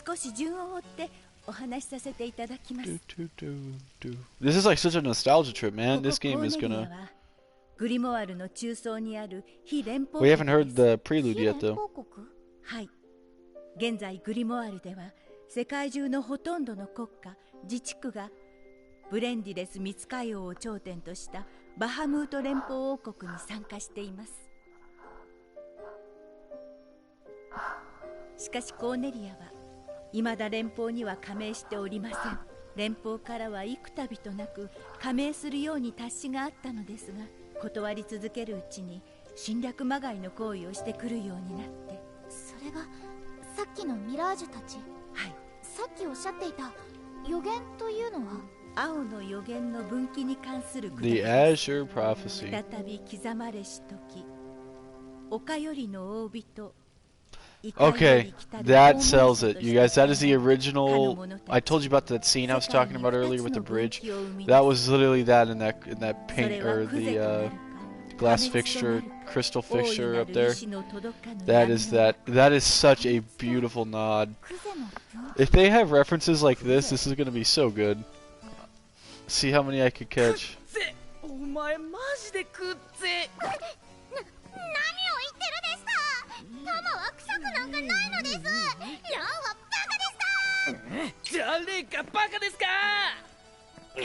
少し順を追ってお話しさせていただきます。 This is like such a nostalgia trip, man. ここ This game is コーネリア gonna. はグリモワールの中層にある非連邦 We 国 haven't です heard the prelude yet, though. はい現在グリモワールでは世界中のほとんどの国家自治区がブレンディレス密海王を頂点としたバハムート連邦王国に参加しています。しかしコーネリアは未だ連邦には加盟しておりません。連邦からは幾度となく加盟するように達しがあったのですが断り続けるうちに侵略まがいの行為をしてくるようになってそれがさっきのミラージュたち。はい。さっきおっしゃっていた予言というのは？青の予言の分岐に関するくだり The です。 Azure Prophecy. 再び刻まれし時、丘よりの大人、 Okay, that sells it. You guys, that is the original. I told you about that scene I was talking about earlier with the bridge. That was literally that in that paint or the glass fixture, crystal fixture up there. That is such a beautiful nod. If they have references like this is gonna be so good. See how many I could catch. お前マジでくっぜ。何を言ってるですか？タマは臭くなんかないのです。ランはバカでした。誰がバカですか？す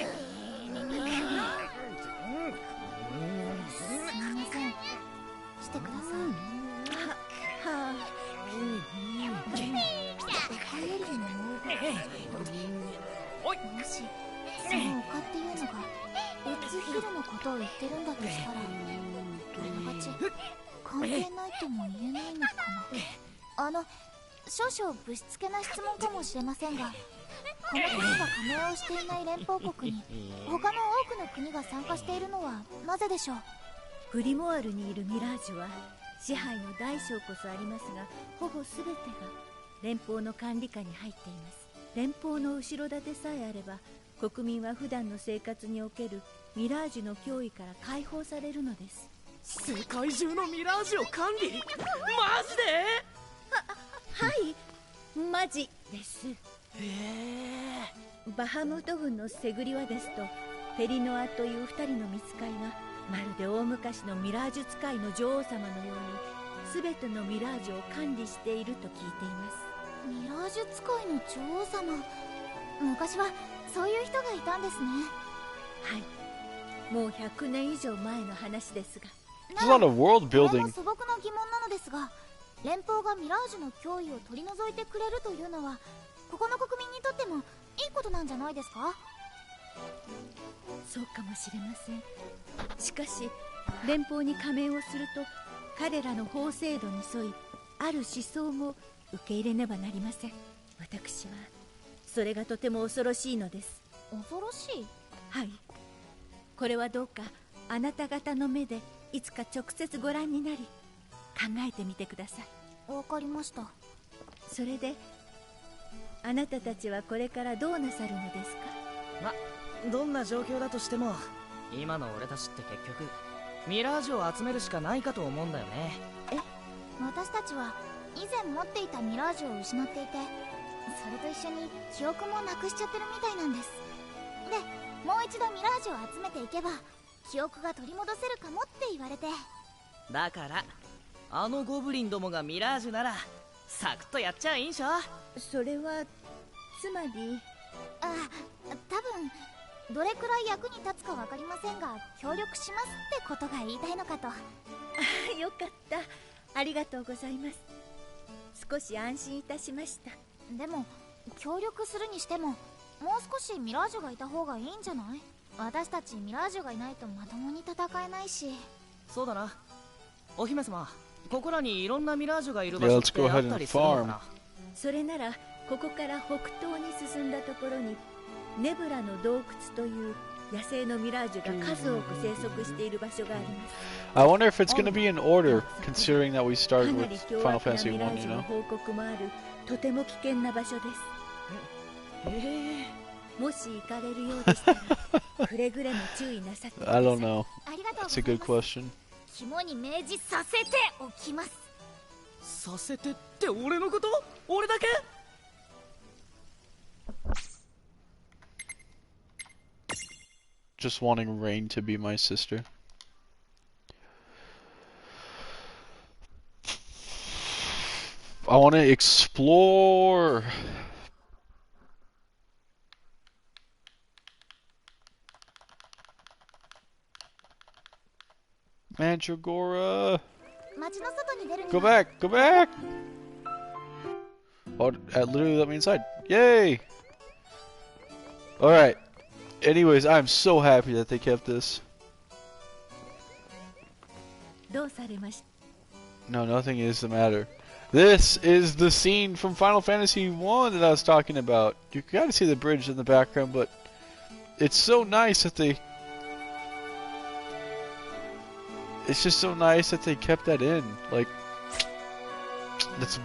みません。してください。はあ、丘よりもおい、もしその丘っていうのがエッツヒルのことを言ってるんだとしたら、あながち関係ないとも言えないのかな。少々ぶしつけな質問かもしれませんが、この国が加盟をしていない連邦国に他の多くの国が参加しているのはなぜでしょう？グリモワールにいるミラージュは支配の大小こそありますが、ほぼ全てが連邦の管理下に入っています。連邦の後ろ盾さえあれば、国民は普段の生活におけるミラージュの脅威から解放されるのです。世界中のミラージュを管理？マジで？はい、マジです。バハムート軍のセグリワですとペリノアという2人の見つかいが、まるで大昔のミラージュ使いの女王様のように全てのミラージュを管理していると聞いています。ミラージュ使いの女王様、昔はそういう人がいたんですね。はい、もう100年以上前の話ですが。There's a lot of world これ building. も素朴な疑問なのですが、連邦がミラージュの脅威を取り除いてくれるというのは、ここの国民にとってもいいことなんじゃないですか？そうかもしれません。しかし連邦に加盟をすると、彼らの法制度に沿いある思想も受け入れねばなりません。私はそれがとても恐ろしいのです。恐ろしい？はい、これはどうかあなた方の目でいつか直接ご覧になり考えてみてください。わかりました。それであなたたちはこれからどうなさるのですか？ま、どんな状況だとしても今の俺たちって結局ミラージュを集めるしかないかと思うんだよね。私たちは以前持っていたミラージュを失っていて、それと一緒に記憶もなくしちゃってるみたいなんです。で、もう一度ミラージュを集めていけば記憶が取り戻せるかもって言われて。だからあのゴブリンどもがミラージュならサクッとやっちゃいいんしょ。それはつまり、多分どれくらい役に立つか分かりませんが、協力しますってことが言いたいのかと。よかった、ありがとうございます。少し安心いたしました。でも協力するにしてももう少しミラージュがいた方がいいんじゃない？私たちミラージュがいないとまともに戦えないし。そうだな。お姫様、ここらにいろんなミラージュがいる場 Yeah, 所っ let's て go あ ahead った and りするのか farm. な？それならここから北東に進んだところにネブラの洞窟という野生のミラージュが数多く生息している場所があります。I wonder if it's gonna be in order, considering that we か started な with り凶 Final 悪な Fantasy ミラ 1, ージ you ュの know? 報告もあるとても危険な場所です。もし行かれるようでしたらくれぐれも注意なさってくださ I い。 don't know. ありがとうご It's ざ a い good ます。 question. 肝に銘じさせておきます。させてって俺のこと？俺だけ？ Just wanting Rain to be my sister. I want to explore. Mandragora. 街の外に出るに Go は back. Go back. Oh, literally let me inside. Yay. All right. Anyways, I'm so happy that they kept this. どうされまし No, nothing is the matter. This is the scene from Final Fantasy 1 that I was talking about. You gotta see the bridge in the background, but it's so nice that they... It's just so nice that they kept that in. Like, that's...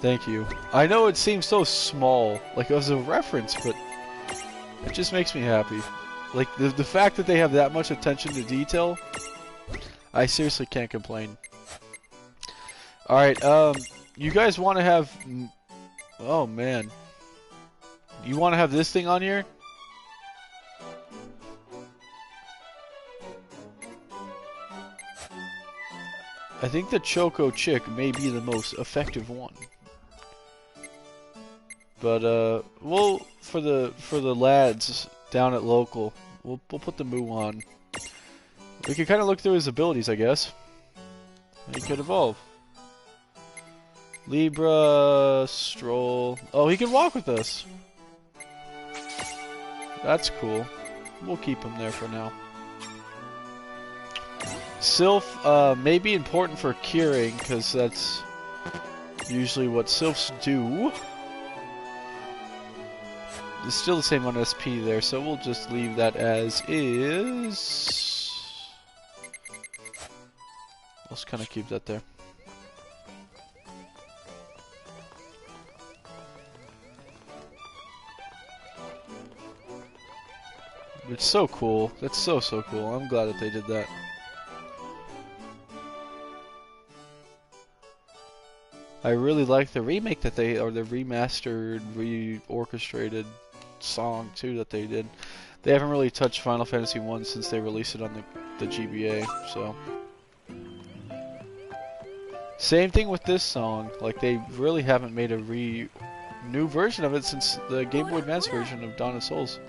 Thank you. I know it seems so small, like it was a reference, but it just makes me happy. Like, the fact that they have that much attention to detail, I seriously can't complain. Alright, you guys want to have... Oh, man. You want to have this thing on here? I think the Choco Chick may be the most effective one. But, we'll, for the lads down at local, we'll put the Moo on. We can kind of look through his abilities, I guess. He could evolve. Libra, Stroll. Oh, he can walk with us. That's cool. We'll keep him there for now. Sylph may be important for curing, because that's usually what Sylphs do. It's still the same on SP there, so we'll just leave that as is. Let's kind of keep that there. It's so cool. That's so cool. I'm glad that they did that. I really like the remake that they, or the remastered, reorchestrated song too that they did. They haven't really touched Final Fantasy 1 since they released it on the GBA, so. Same thing with this song. Like, they really haven't made a new version of it since the Game Boy Advance version of Dawn of Souls.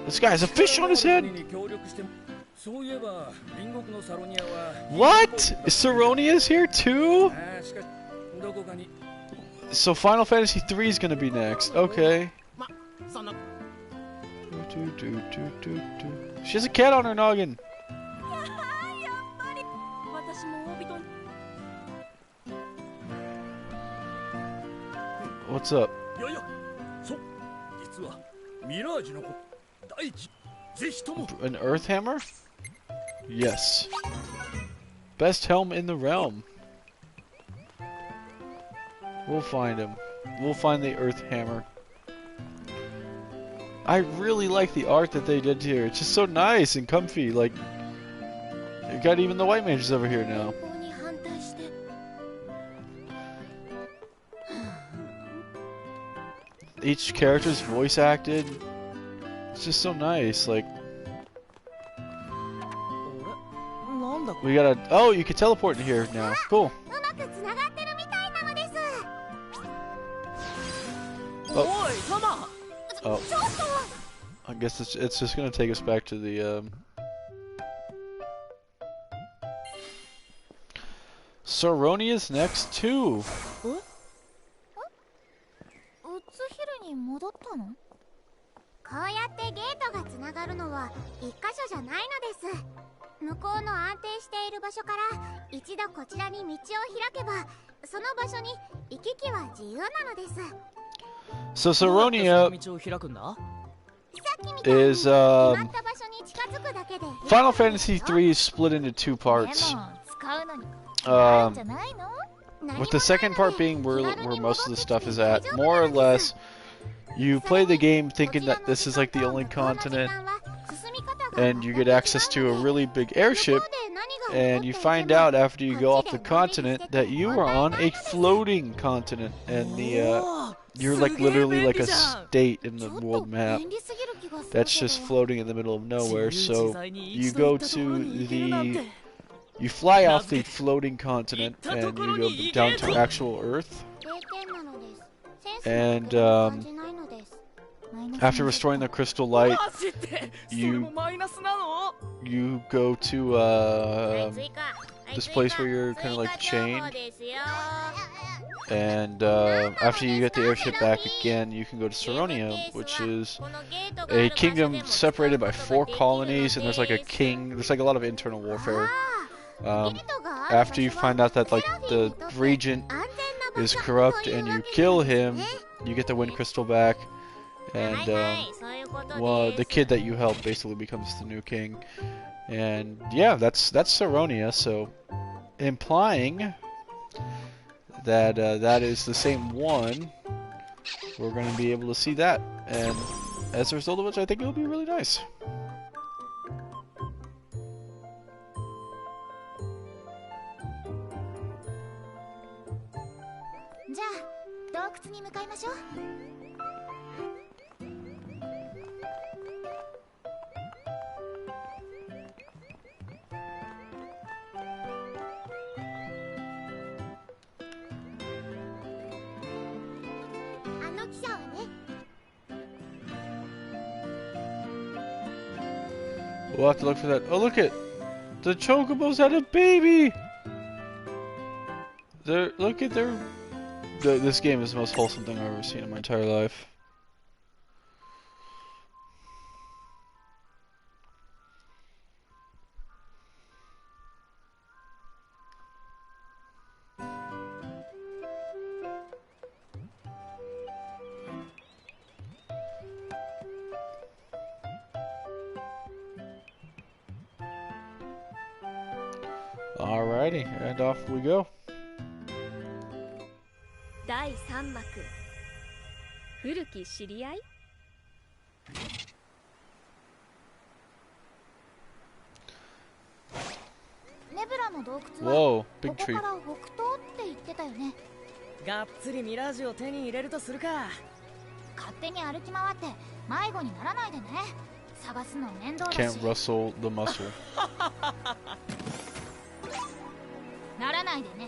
This guy has a fish on his head! What? Saronia's here too? So Final Fantasy 3 is gonna be next. Okay. She has a cat on her noggin. What's up? An Earth Hammer? Yes. Best helm in the realm. We'll find him. We'll find the Earth Hammer. I really like the art that they did here. It's just so nice and comfy. Like, you got even the white mages over here now. Each character's voice acted. It's just so nice. Like, we gotta. Oh, you can teleport in here now. Cool. Oh. Oh. I guess it's just gonna take us back to the Saronia's next too. So Saronia is Final Fantasy 3 is split into two parts. With the second part being where most of the stuff is at, more or less. You play the game thinking that this is like the only continent, and you get access to a really big airship, and you find out after you go off the continent that you are on a floating continent, and you're like literally like a state in the world map that's just floating in the middle of nowhere. So you go to you fly off the floating continent and you go down to actual Earth, and after restoring the crystal light, you go to this place where you're kind of like chained, and after you get the airship back again, you can go to Saronia, which is a kingdom separated by 4 colonies, and there's like a king. There's like a lot of internal warfare. after you find out that like the regent is corrupt and you kill him, you get the wind crystal back, and well, the kid that you help basically becomes the new king. And yeah, that's Saronia, so implying that that is the same one. We're going to be able to see that, and as a result of which, I think it'll be really nice. We'll have to look for that. Oh, look at the chocobos had a baby. Look at their. This game is the most wholesome thing I've ever seen in my entire life. Alrighty, and off we go. 第3幕古き知り合い ネブラの洞窟は Whoa, こ big こ tree. から北東って言ってたよね。がっつりミラージュを手に入れるとするか。勝手に歩き回って迷子にならないでね。探すの面倒だし。 Can't rustle the muscle. ならないでね。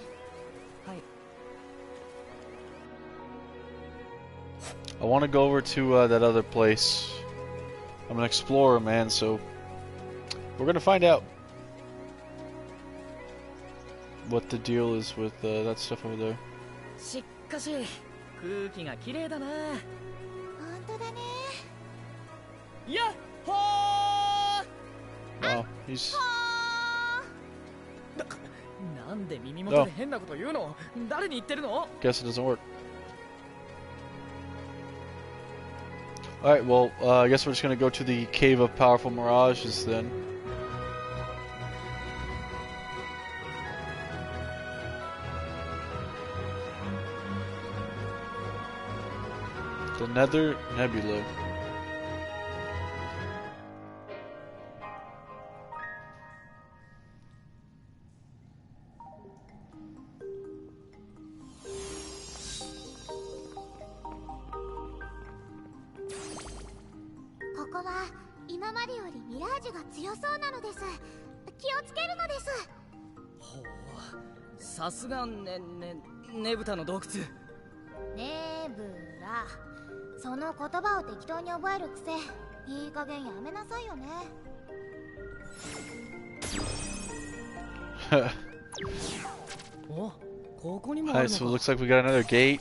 はい。 I want to go over to that other place. I'm an explorer, man, so we're gonna find out what the deal is with that stuff over there. しかし空気が綺麗だな。本当だね。やっほー。 Wow, he's なんで耳元で変なこと言うの？誰に言ってるの？ guess it doesn't work. Alright, well, I guess we're just gonna go to the Cave of Powerful Mirages then. The Nether Nebula. Oh, さすがねぶたの洞窟。ネブラ。その言葉を適当に覚える癖。いい加減やめなさいよね。お、ここにもある Alright, の so it か。 looks like we got another gate.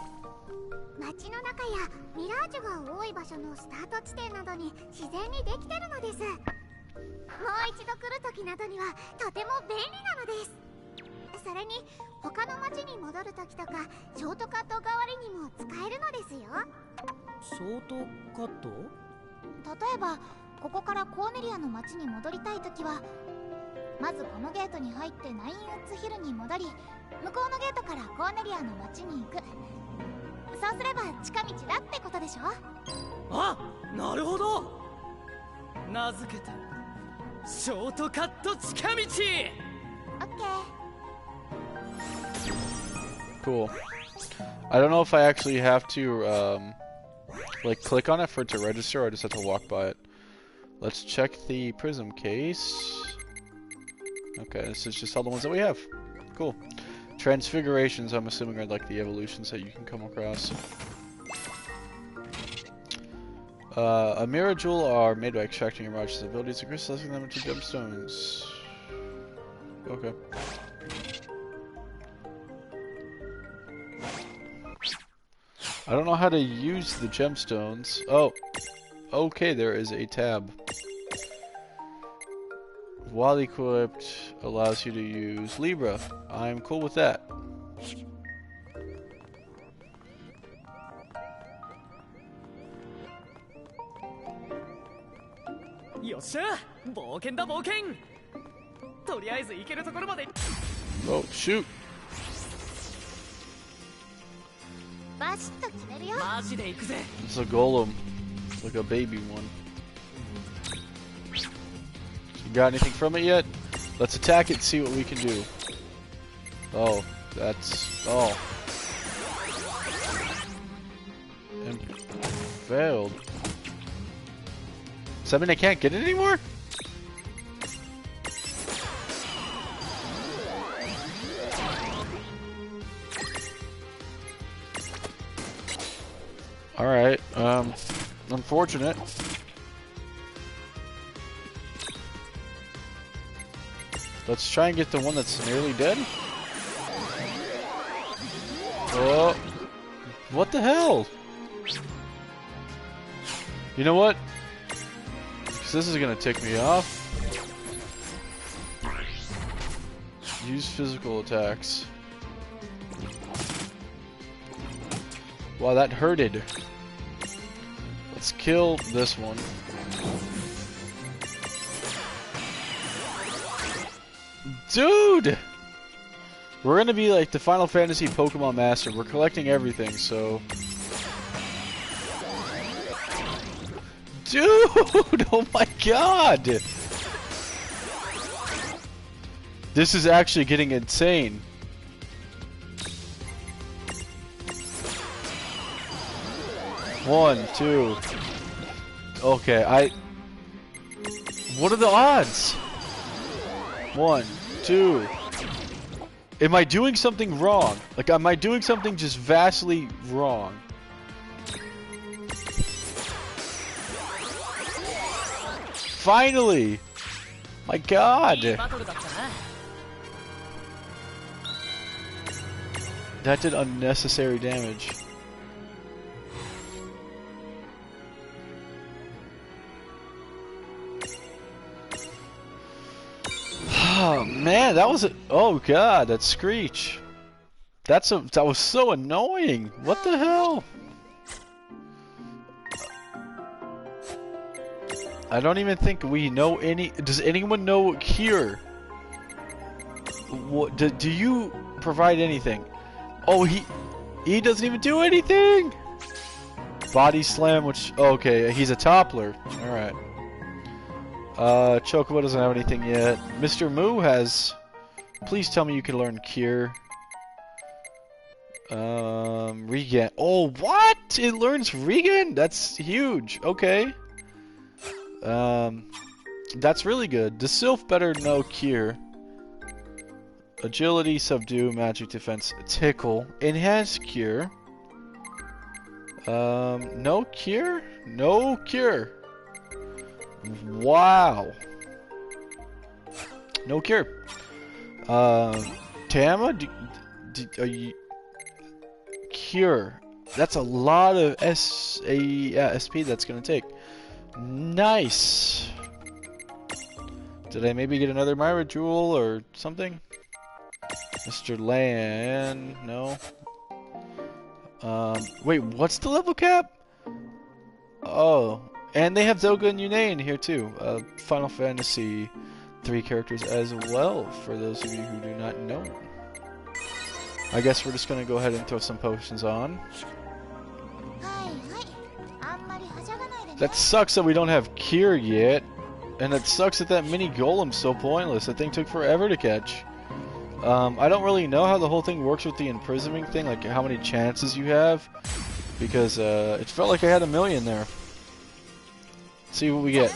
街の中やミラージュが多い場所のスタート地点などに自然にできてるのです。もう一度来る時などにはとても便利なのです。それに他の街に戻る時とかショートカット代わりにも使えるのですよ。ショートカット？例えばここからコーネリアの街に戻りたい時はまずこのゲートに入ってナインウッズヒルに戻り、向こうのゲートからコーネリアの街に行く。そうすれば近道だってことでしょ。あ、なるほど。名付けてショートカット近道。オッケー。 Cool. I don't know if I actually have to, like, click on it for it to register, or I just have to walk by it. Let's check the prism case. Okay, this is just all the ones that we have. Cool. Transfigurations, I'm assuming, are like the evolutions that you can come across. A mirror jewel are made by extracting your Mirage's abilities and crystallizing them into gemstones. Okay. I don't know how to use the gemstones. Oh, okay, there is a tab. while equipped, allows you to use Libra. I'm cool with that. Oh, shoot. バシッと決めるよ。 It's a golem. It's like a baby one. You got anything from it yet? Let's attack it and see what we can do. Oh, that's... Oh. And failed. Does that mean I can't get it anymore? Alright, unfortunate. Let's try and get the one that's nearly dead. Oh, what the hell? You know what? Because this is gonna tick me off. Use physical attacks. Wow, that hurted. Let's kill this one. Dude! We're gonna be like the Final Fantasy Pokemon Master. We're collecting everything, so... Dude! Oh my god! This is actually getting insane. One, two. Okay, what are the odds? 1, 2. Am I doing something wrong? Like, am I doing something just vastly wrong? Finally! My god! That did unnecessary damage. Oh man, that was oh god, that screech. That was so annoying. What the hell? I don't even think we know any. Does anyone know Cure? What do you provide anything? Oh, he doesn't even do anything. Body slam, which okay, he's a toppler. All right. Chocobo doesn't have anything yet. Mr. Moo has... Please tell me you can learn Cure. Regen. Oh, what? It learns Regen? That's huge. Okay. That's really good. Does Sylph better know Cure? Agility, Subdue, Magic Defense, Tickle, Enhanced Cure. No Cure? No Cure. Wow. No Cure. Tama, are you... Cure. That's a lot of SP that's gonna take. Nice. Did I maybe get another Myra Jewel or something? Mr. Land, no. Wait, what's the level cap? Oh, and they have Zoga and Yunei here too. Final Fantasy 3 characters as well, for those of you who do not know. I guess we're just gonna go ahead and throw some potions on. That sucks that we don't have Cure yet, and it sucks that mini golem's so pointless. That thing took forever to catch. I don't really know how the whole thing works with the imprisoning thing, like how many chances you have, because it felt like I had a million there. Let's see what we get.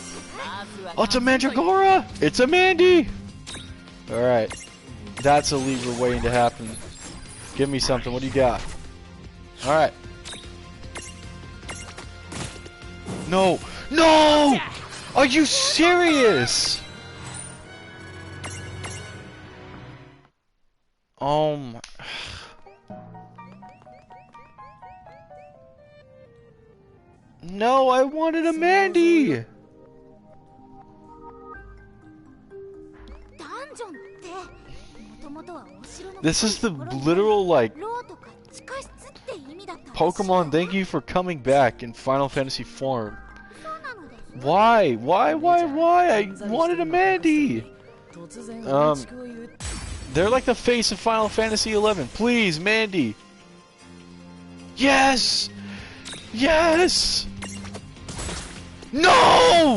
Oh, it's a Mandragora! It's a Mandy! Alright. That's a Libra waiting to happen. Give me something. What do you got? Alright. No! No! Are you serious? Oh my... No, I wanted a Mandy! This is the literal, like, Pokemon, thank you for coming back in Final Fantasy form. Why? Why? I wanted a Mandy! They're like the face of Final Fantasy 11. Please, Mandy! Yes! Yes! No!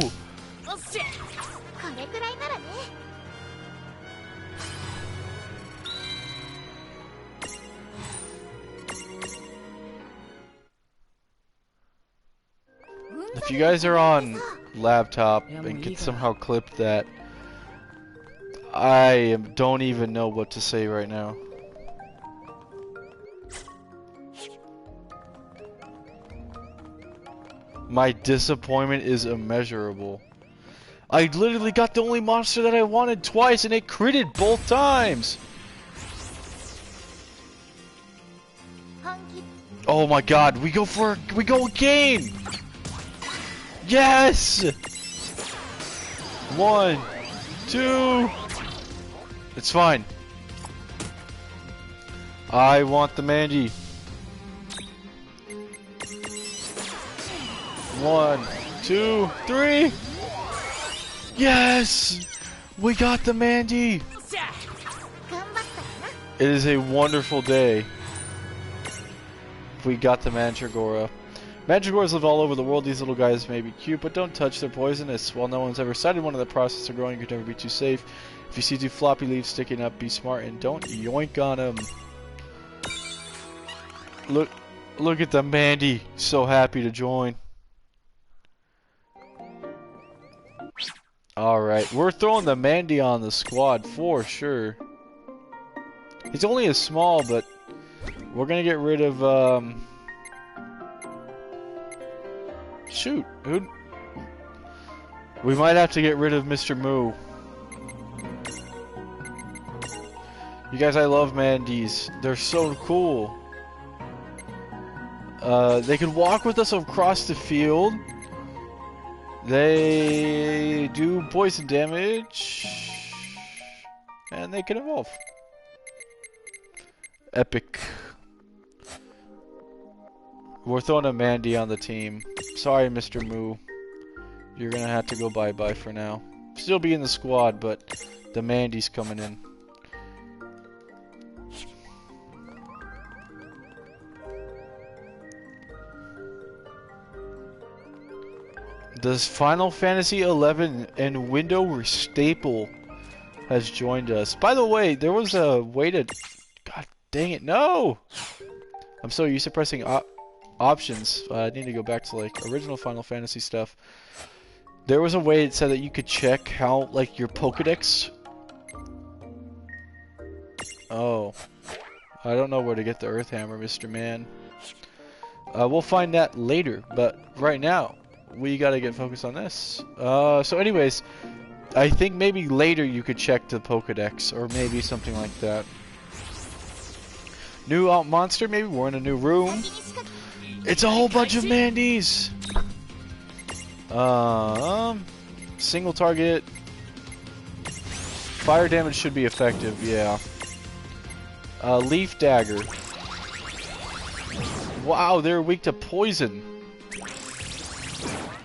If you guys are on laptop and can somehow clip that, don't even know what to say right now. My disappointment is immeasurable. I literally got the only monster that I wanted twice and it critted both times! Oh my god, we go again! Yes! 1, 2. It's fine. I want the Mandy. 1, 2, 3. Yes! We got the Mandy! It is a wonderful day. We got the Mandragora. Mandragoras live all over the world. These little guys may be cute, but don't touch, they're poisonous. While no one's ever sighted one in the process of growing, you could never be too safe. If you see 2 floppy leaves sticking up, be smart and don't yoink on them. Look at the Mandy. So happy to join. Alright, we're throwing the Mandy on the squad for sure. He's only a small, but we're gonna get rid of, shoot, who? We might have to get rid of Mr. Moo. You guys, I love Mandies. They're so cool. They can walk with us across the field. They do poison damage. And they can evolve. Epic. We're throwing a Mandy on the team. Sorry, Mr. Moo. You're gonna have to go bye-bye for now. Still be in the squad, but the Mandy's coming in. Does Final Fantasy 11 and Window Staple has joined us. By the way, there was a way to... God dang it, no! I'm so used to pressing options. I need to go back to like original Final Fantasy stuff. There was a way it said that you could check how like your Pokedex. Oh, I don't know where to get the Earth Hammer, Mr. Man. We'll find that later, but right now we gotta get focused on this. So anyways, I think maybe later you could check the Pokedex or maybe something like that. New monster, maybe we're in a new room. It's a whole bunch of Mandies. Single target. Fire damage should be effective, yeah. Leaf dagger. Wow, they're weak to poison.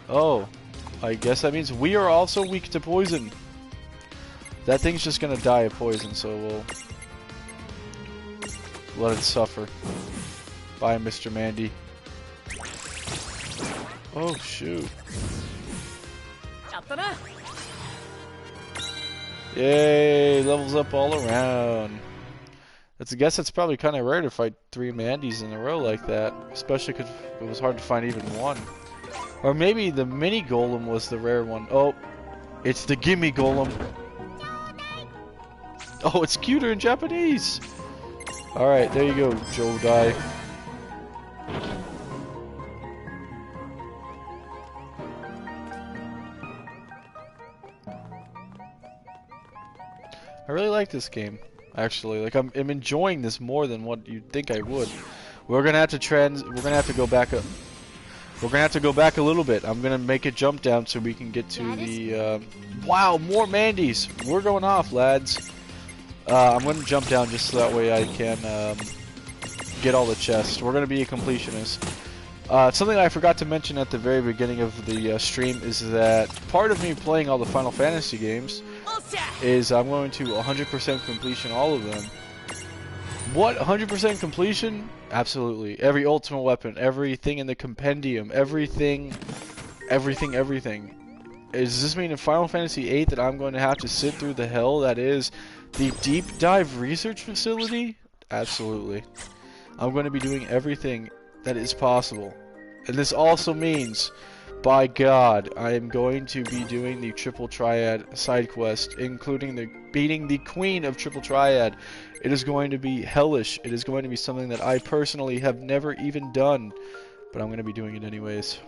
Oh, I guess that means we are also weak to poison. That thing's just gonna die of poison, so we'll let it suffer. Bye, Mr. Mandy. Oh, shoot. Yay, levels up all around. I guess it's probably kind of rare to fight 3 Mandies in a row like that, especially because it was hard to find even one. Or maybe the mini golem was the rare one. Oh, it's the gimme golem. Oh, it's cuter in Japanese. Alright, there you go, Jodai. I really like this game, actually. Like I'm enjoying this more than what you'd think I would. We're gonna have to go back up. We're gonna have to go back a little bit. I'm gonna make a jump down so we can get to the. Wow, more Mandies! We're going off, lads. I'm going to jump down just so that way I can get all the chests. We're going to be a completionist. Something I forgot to mention at the very beginning of the stream is that part of me playing all the Final Fantasy games is I'm going to 100% completion all of them. What? 100% completion? Absolutely. Every ultimate weapon, everything in the compendium, everything. Does this mean in Final Fantasy VIII that I'm going to have to sit through the hell that is the deep dive research facility? Absolutely. I'm going to be doing everything that is possible. And this also means, by God, I am going to be doing the Triple Triad side quest, including beating the Queen of Triple Triad. It is going to be hellish. It is going to be something that I personally have never even done, but I'm going to be doing it anyways.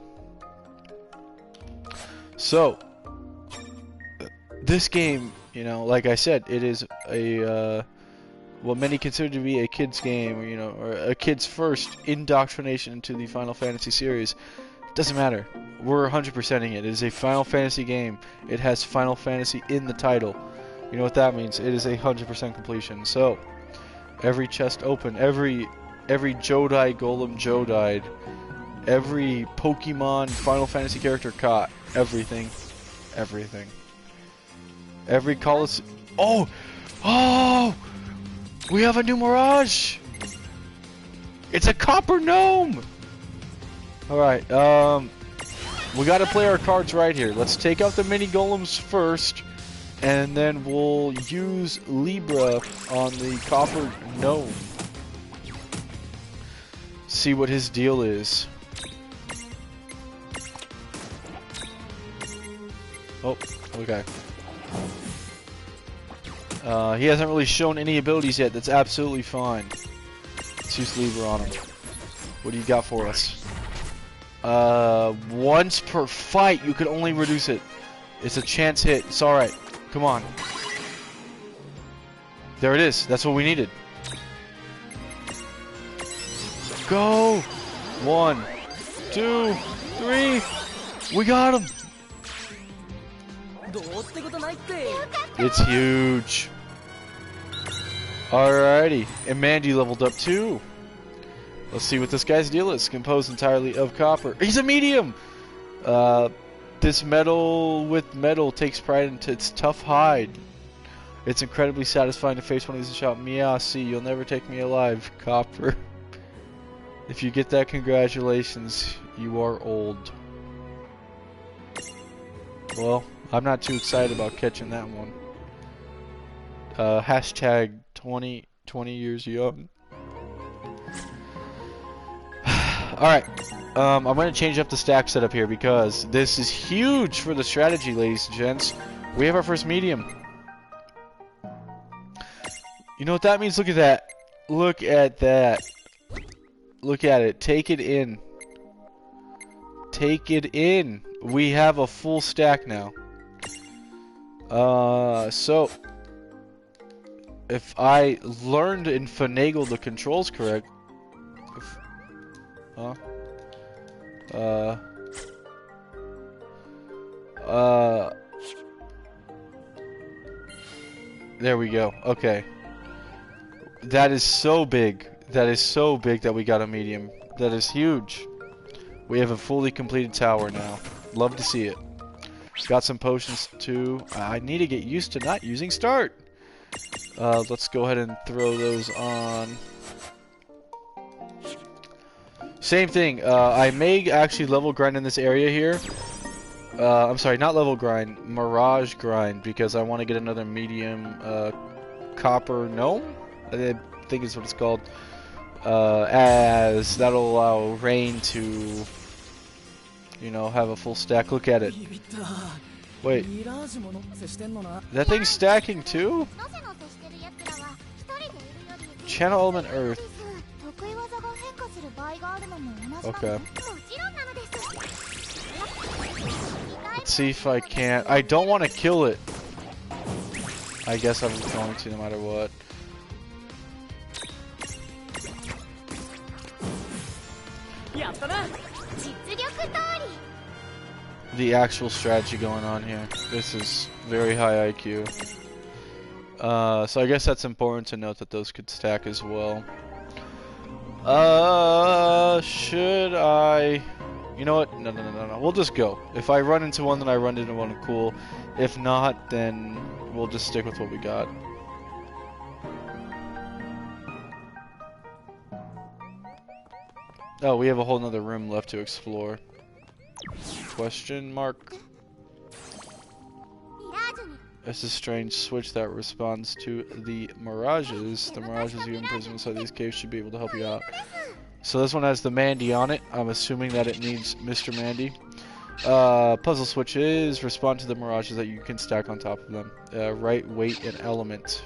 So, this game, you know, like I said, it is a what many consider to be a kid's game, or a kid's first indoctrination into the Final Fantasy series. Doesn't matter. We're 100%ing it. It is a Final Fantasy game. It has Final Fantasy in the title. You know what that means? It is 100% completion. So, every chest open, every Jodai Golem Jodai'd, every Pokemon Final Fantasy character caught, everything. Every Colosseum. Oh! We have a new Mirage! It's a copper gnome! Alright, we gotta play our cards right here. Let's take out the mini golems first, and then we'll use Libra on the copper gnome. See what his deal is. Oh, okay. He hasn't really shown any abilities yet. That's absolutely fine. Let's use Libra on him. What do you got for us? Once per fight, you can only reduce it. It's a chance hit. It's alright. Come on. There it is. That's what we needed. Go! 1, 2, 3. We got him! It's huge. Alrighty. And Mandy leveled up too. Let's see what this guy's deal is. Composed entirely of copper. He's a medium! This metal with metal takes pride into its tough hide. It's incredibly satisfying to face one of these and shout, "Meow, see, you'll never take me alive, copper." If you get that, congratulations. You are old. Well, I'm not too excited about catching that one. Hashtag 20 years young. Alright, I'm going to change up the stack setup here because this is huge for the strategy, ladies and gents. We have our first medium. You know what that means? Look at that. Look at that. Look at it. Take it in. Take it in. We have a full stack now. So if I learned and finagled the controls correct, there we go. Okay. That is so big. That is so big that we got a medium. That is huge. We have a fully completed tower now. Love to see it. Got some potions too. I need to get used to not using start. Let's go ahead and throw those on. Same thing. I may actually level grind in this area here. I'm sorry, not level grind. Mirage grind, because I want to get another medium copper gnome. I think is what it's called. As that'll allow Rain to, you know, have a full stack. Look at it. Wait. That thing's stacking too? Channel Element Earth. Okay. Let's see if I can't. I don't want to kill it. I guess I'm going to no matter what. The actual strategy going on here. This is very high IQ. So I guess that's important to note that those could stack as well. Should I... You know what? No. We'll just go. If I run into one, then I run into one. Cool. If not, then we'll just stick with what we got. Oh, we have a whole nother room left to explore. Question mark? It's a strange switch that responds to the mirages. The mirages you imprison inside these caves should be able to help you out. So this one has the Mandy on it. I'm assuming that it needs Mr. Mandy. Puzzle switches respond to the mirages that you can stack on top of them. Right, weight, and element.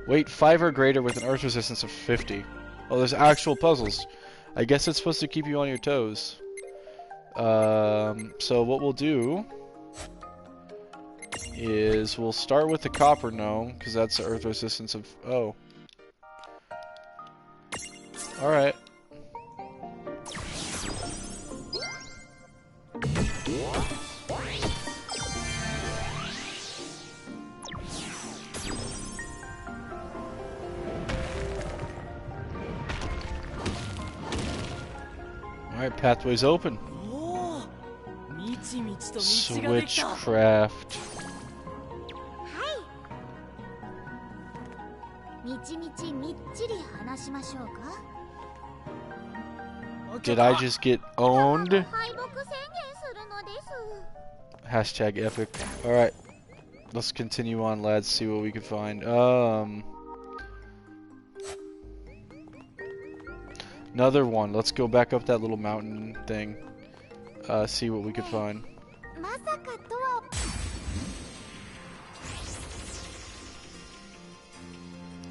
Weight 5 or greater with an earth resistance of 50. Oh, there's actual puzzles. I guess it's supposed to keep you on your toes. So what we'll do is we'll start with the copper gnome, because that's the earth resistance of... Oh. Alright. Alright, pathway's open. Switchcraft. Did I just get owned? Hashtag epic. Alright. Let's continue on, lads, see what we can find. Another one. Let's go back up that little mountain thing. See what we could find.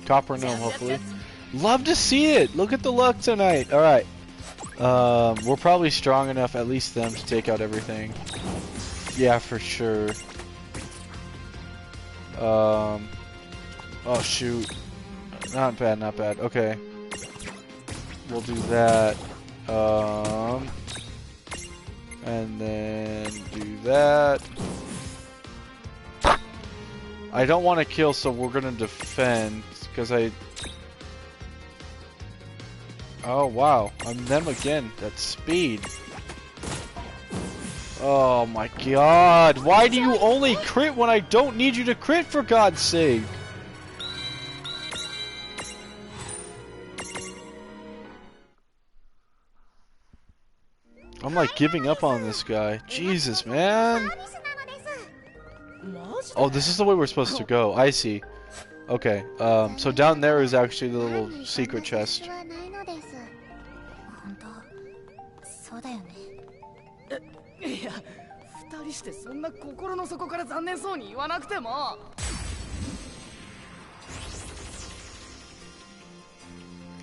Copper gnome, hopefully. Love to see it! Look at the luck tonight! Alright. We're probably strong enough, at least them, to take out everything. Yeah, for sure. Oh shoot. Not bad, not bad. Okay. We'll do that. And then do that. I don't want to kill, so we're gonna defend, because I... Oh wow, I'm them again. That's speed. Oh my god, why do you only crit when I don't need you to crit, for God's sake? I'm like giving up on this guy. Jesus, man. Oh, this is the way we're supposed to go. I see. Okay, so down there is actually the little secret chest.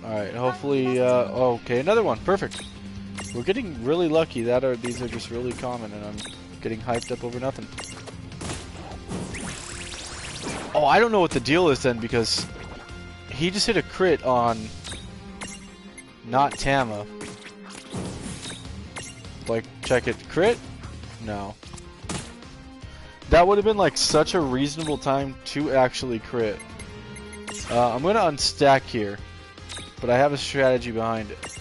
Alright, hopefully, okay, another one. Perfect. We're getting really lucky. These are just really common, and I'm getting hyped up over nothing. Oh, I don't know what the deal is then, because he just hit a crit on not Tama. Like, check it. Crit? No. That would have been like such a reasonable time to actually crit. I'm gonna unstack here, but I have a strategy behind it.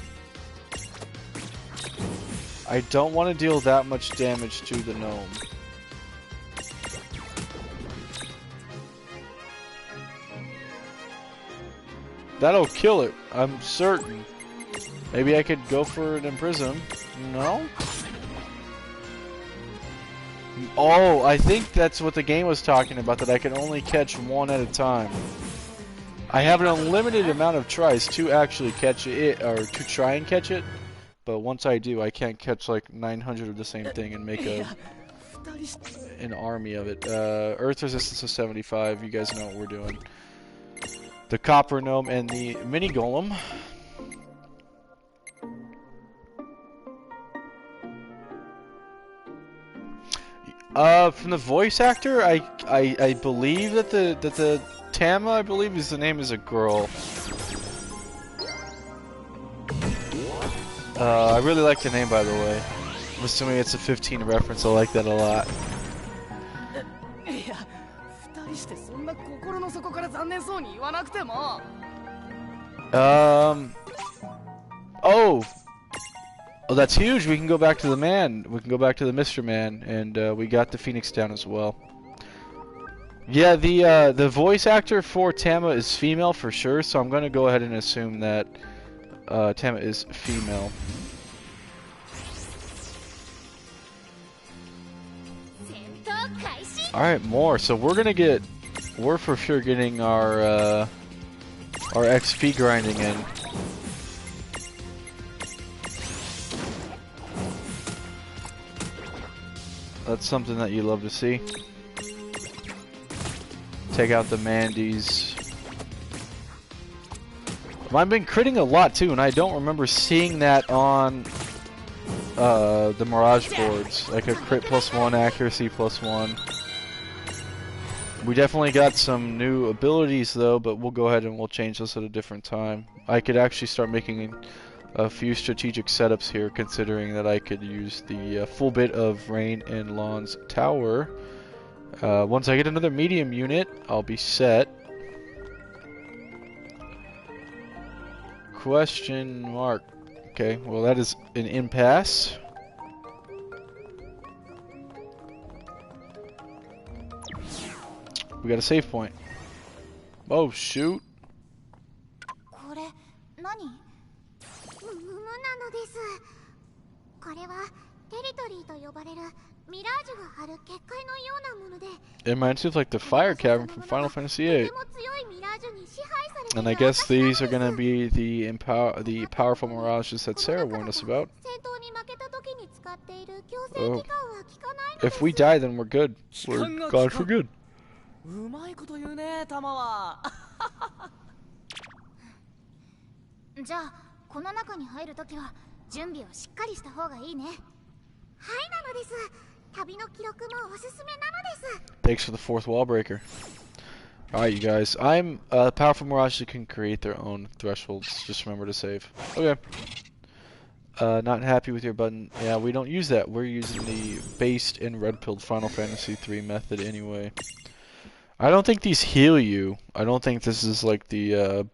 I don't want to deal that much damage to the gnome. That'll kill it, I'm certain. Maybe I could go for an imprison. No? Oh, I think that's what the game was talking about, that I can only catch one at a time. I have an unlimited amount of tries to actually catch it, or to try and catch it. But once I do, I can't catch like 900 of the same thing and make an army of it. Earth resistance of 75, you guys know what we're doing. The copper gnome and the mini golem. From the voice actor, I believe that the Tama, I believe is the name, is a girl. I really like the name, by the way. I'm assuming it's a 15 reference. I like that a lot. Oh. Oh, that's huge. We can go back to the man. We can go back to the Mr. Man, and we got the Phoenix down as well. Yeah, the voice actor for Tama is female for sure, so I'm gonna go ahead and assume that Tama is female. All right, more. So we're for sure getting our XP grinding in. That's something that you love to see. Take out the Mandies. I've been critting a lot too, and I don't remember seeing that on the Mirage boards. Like a crit +1, accuracy +1. We definitely got some new abilities though, but we'll go ahead and we'll change this at a different time. I could actually start making a few strategic setups here, considering that I could use the full bit of Rain and Lawn's tower. Once I get another medium unit, I'll be set. Question mark. Okay, well that is an impasse. We got a save point. Oh shoot. これ何？無なのです。これはテリトリーと呼ばれるミラージュが張る結界のようなもので。It reminds me of like the fire cavern from Final Fantasy VIII. And I guess these are gonna be the powerful mirages that Sarah warned us about. Oh. If we die, then we're good. We're gone for good. うまいこと言うね、タマは。じゃあこの中に入るときは準備をしっかりした方がいいね。はい、なのです。旅の記録もおすすめなのです。 Thanks for the fourth wall breaker. Alright, you guys. I'm powerful mirages can create their own thresholds. Just remember to save. Okay. Not happy with your button. Yeah, we don't use that. We're using the based and red-pilled Final Fantasy III method anyway. I don't think these heal you. I don't think this is like the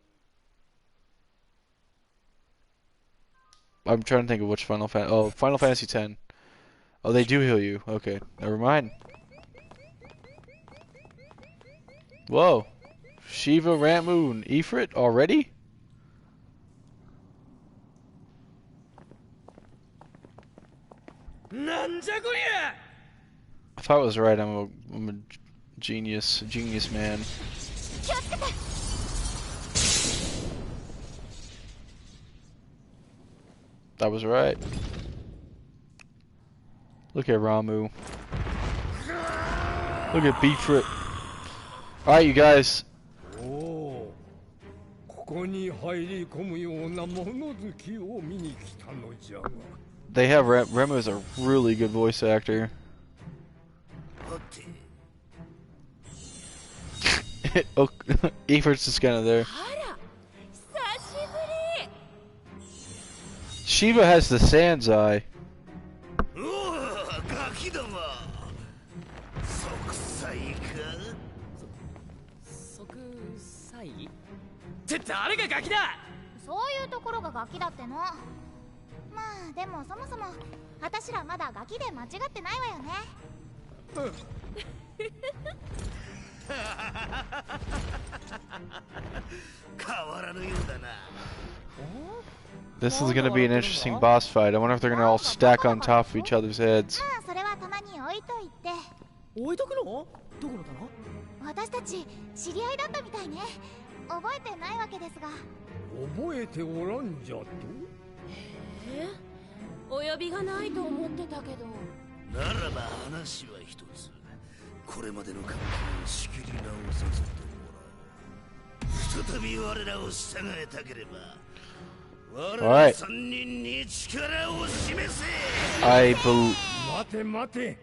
I'm trying to think of which Final Fantasy. Oh, Final Fantasy X. Oh, they do heal you. Okay, never mind. Whoa. Shiva, Ramu, and Ifrit already? If I was right, I'm a genius man. That was right. Look at Ramu. Look at Beefrit. Alright, you guys. They have Remu is a really good voice actor. Oh, Effort's just kind of there. Shiva has the Sans Eye.そういうところがガキだっての。まあでもそもそも私らまだガキで間違ってないわよね。This is going to be an interesting boss fight. I wonder if they're going to all stack on top of each other's heads. それはたまに置いといて。置いとくの？どこの棚？私たち知り合いだったみたいね。覚えてないわけですが。覚えておらんじゃと？お呼びがないと思ってたけど。ならば話は一つ。これまでの関係を仕切り直させてもらおう。再び我らを従えたければ。我ら三人に力を示せ。I believe. 待て待て。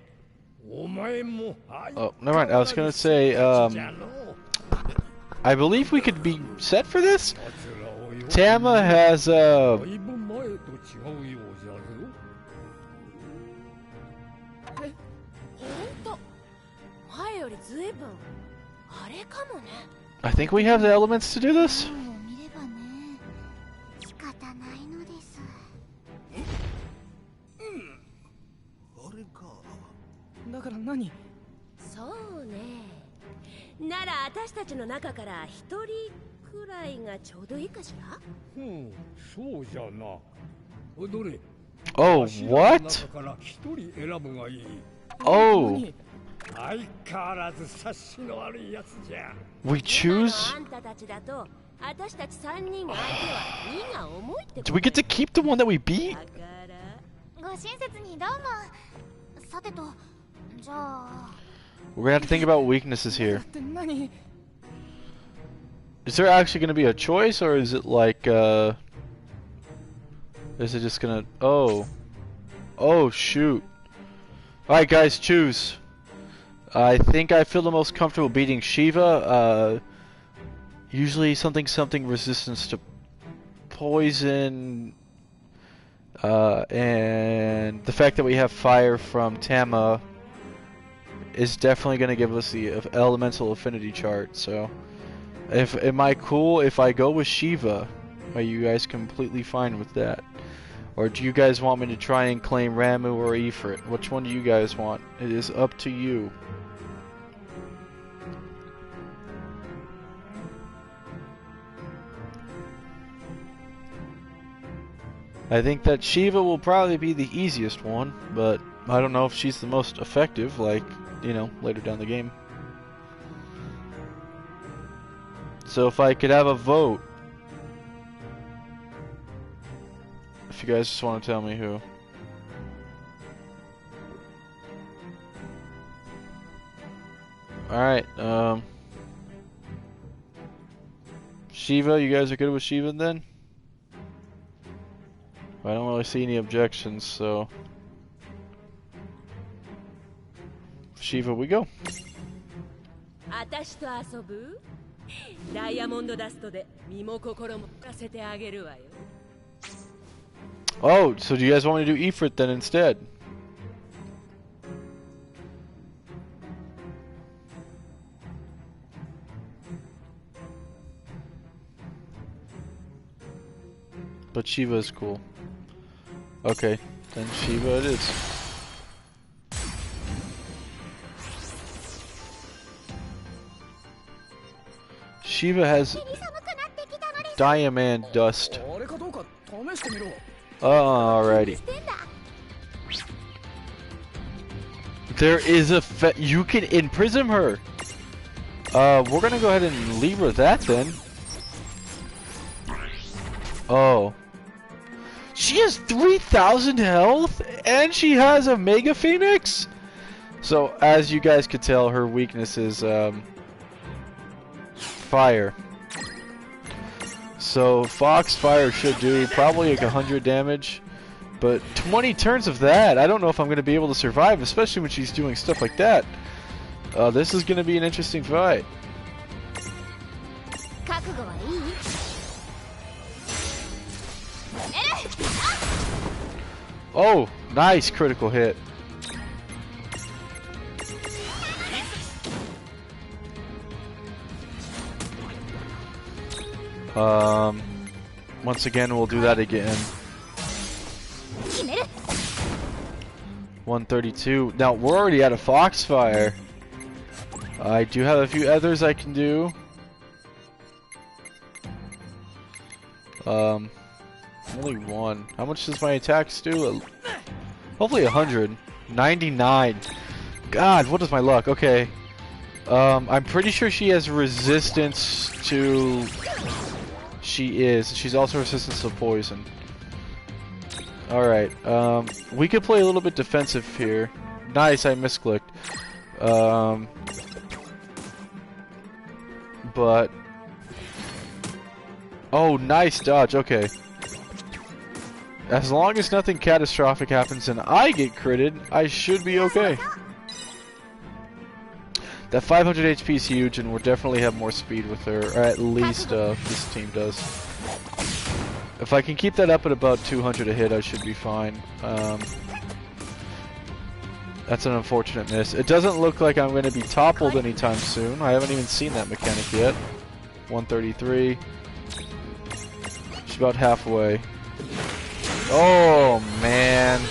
お前も。Oh, never mind. I was gonna say, I believe we could be set for this. Tama has I think we have the elements to do this. 仕方ないのです。あれか。だから何？そうね。なら私たちの中から一人くらいがちょうどいいかしら？そうじゃな。どれ？ Oh, what? Oh. We choose? Do we get to keep the one that we beat? ご親切にどうも。さてと、じゃあ。We're gonna have to think about weaknesses here. Is there actually gonna be a choice, or is it like, is it just gonna... Oh. Oh, shoot. Alright, guys, choose. I think I feel the most comfortable beating Shiva. Usually something resistance to poison. And the fact that we have fire from Tama is definitely going to give us the elemental affinity chart. So, am I cool if I go with Shiva? Are you guys completely fine with that? Or do you guys want me to try and claim Ramu or Ifrit? Which one do you guys want? It is up to you. I think that Shiva will probably be the easiest one, but I don't know if she's the most effective, like, you know, later down the game. So if I could have a vote, if you guys just want to tell me who. Alright, Shiva, you guys are good with Shiva then? I don't really see any objections, so... Shiva, we go. Oh, so do you guys want me to do Ifrit then instead? But Shiva is cool. Okay, then Shiva it is. Shiva has diamond dust. Alrighty. There is a you can imprison her. We're gonna go ahead and leave her that then. Oh. She has 3,000 health and she has a Mega Phoenix? So, as you guys could tell, her weakness is fire. So, Foxfire should do probably like 100 damage. But 20 turns of that, I don't know if I'm going to be able to survive, especially when she's doing stuff like that. This is going to be an interesting fight. Oh, nice critical hit. Once again, we'll do that again. 132. Now, we're already out of Foxfire. I do have a few others I can do. Only one. How much does my attacks do? Hopefully 100. 99. God, what is my luck? Okay. I'm pretty sure she has resistance to... She is. She's also resistant to poison. Alright. We could play a little bit defensive here. Nice, I misclicked. But... Oh, nice dodge. Okay. As long as nothing catastrophic happens and I get critted, I should be okay. That 500 HP is huge, and we'll definitely have more speed with her, or at least this team does. If I can keep that up at about 200 a hit, I should be fine. That's an unfortunate miss. It doesn't look like I'm going to be toppled anytime soon. I haven't even seen that mechanic yet. 133. She's about halfway. Oh man.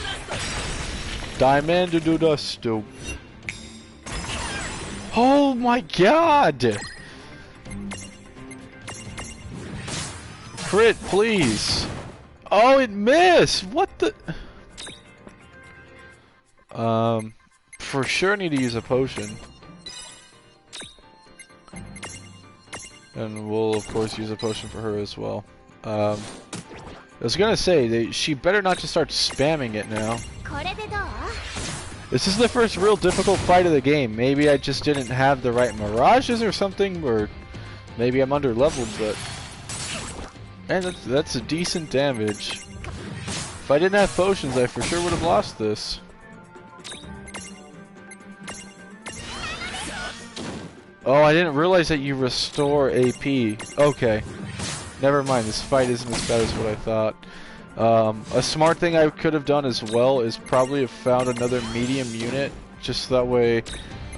Diamond to do dust. Oh my god! Crit, please. Oh, it missed! What the? For sure need to use a potion. And we'll, of course, use a potion for her as well. I was gonna say, she better not just start spamming it now. This is the first real difficult fight of the game. Maybe I just didn't have the right mirages or something, or maybe I'm under leveled, but... And that's a decent damage. If I didn't have potions, I for sure would have lost this. Oh, I didn't realize that you restore AP. Okay. Never mind, this fight isn't as bad as what I thought. A smart thing I could have done as well is probably have found another medium unit, just that way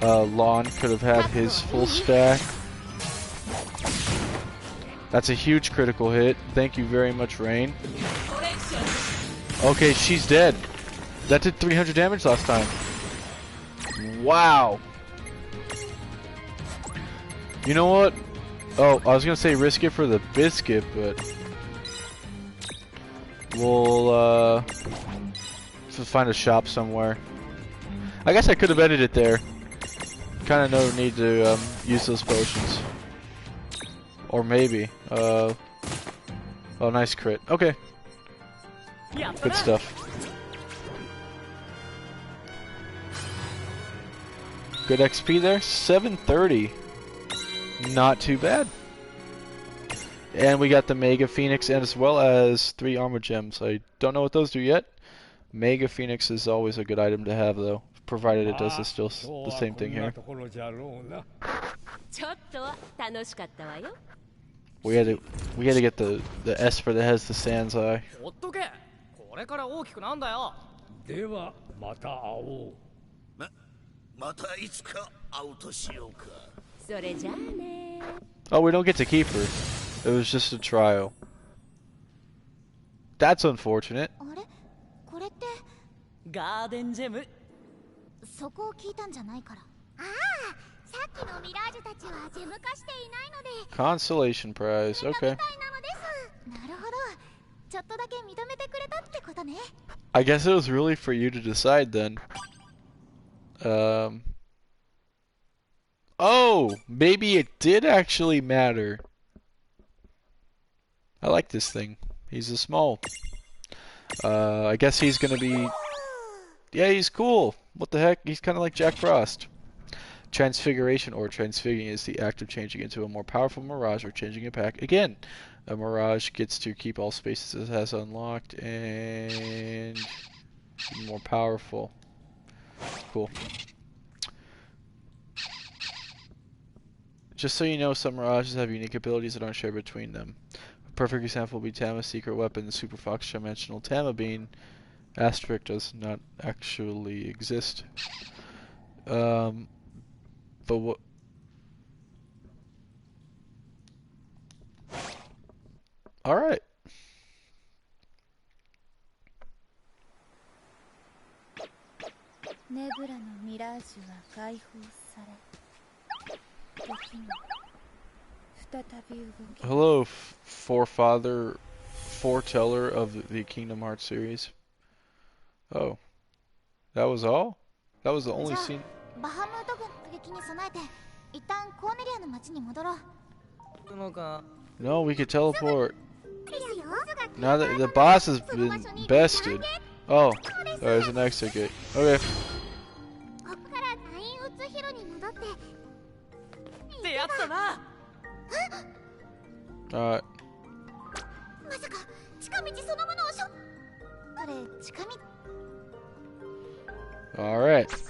Lon could have had his full stack. That's a huge critical hit. Thank you very much, Rain. Okay, she's dead. That did 300 damage last time. Wow. You know what? Oh, I was gonna say risk it for the biscuit, but we'll find a shop somewhere. I guess I could have ended it there. Kind of no need to use those potions. Or maybe. Oh, nice crit. Okay. Good stuff. Good XP there. 730. Not too bad. And we got the Mega Phoenix and as well as 3 armor gems. I don't know what those do yet. Mega Phoenix is always a good item to have though, provided it does the same thing here. We had to get the Esper that has the Sand's Eye. Oh, we don't get to keep her. It was just a trial. That's unfortunate. Consolation prize, okay. I guess it was really for you to decide then. Oh, maybe it did actually matter. I like this thing. He's a small. I guess he's gonna be... Yeah, he's cool. What the heck? He's kind of like Jack Frost. Transfiguration or transfiguring is the act of changing into a more powerful mirage or changing it back. Again, a mirage gets to keep all spaces it has unlocked and more powerful. Cool. Just so you know, some mirages have unique abilities that aren't shared between them. A perfect example would be Tama's secret weapon, the Super Fox Dimensional Tama Bean. Asterisk does not actually exist. But what... Alright. Hello, forefather, foreteller of the Kingdom Hearts series. Oh, that was all? That was the only scene? No, we could teleport. Now that the boss has been bested. Oh, there's an exit gate. Okay. Alright. Alright.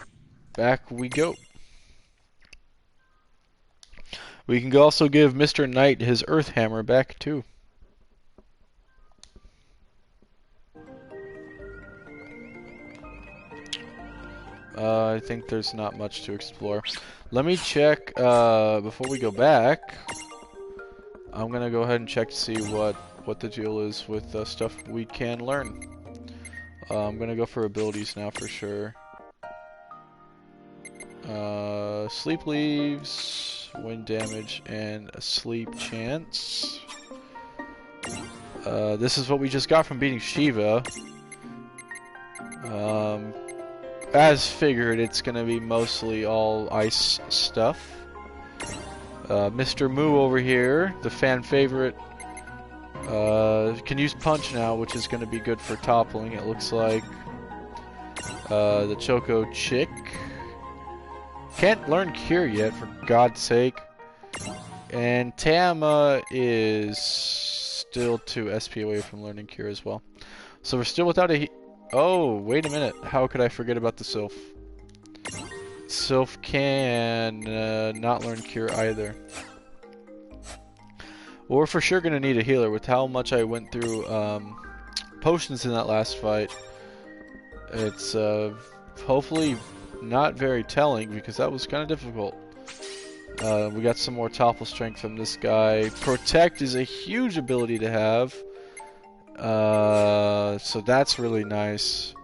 Back we go. We can also give Mr. Knight his Earth Hammer back too. I think there's not much to explore. Let me check before we go back. I'm gonna go ahead and check to see what the deal is with stuff we can learn. I'm gonna go for abilities now for sure. Sleep leaves, wind damage, and a sleep chance. This is what we just got from beating Shiva. As figured, it's gonna be mostly all ice stuff. Mr. Moo over here, the fan favorite, can use punch now, which is gonna be good for toppling, it looks like. The Choco Chick can't learn Cure yet, for God's sake. And Tama is still 2 SP away from learning Cure as well. So we're still without a... Oh, wait a minute. How could I forget about the Sylph? Sylph can not learn Cure either. Well, we're for sure going to need a healer. With how much I went through potions in that last fight, it's hopefully not very telling, because that was kind of difficult. We got some more topple strength from this guy. Protect is a huge ability to have. So that's really nice.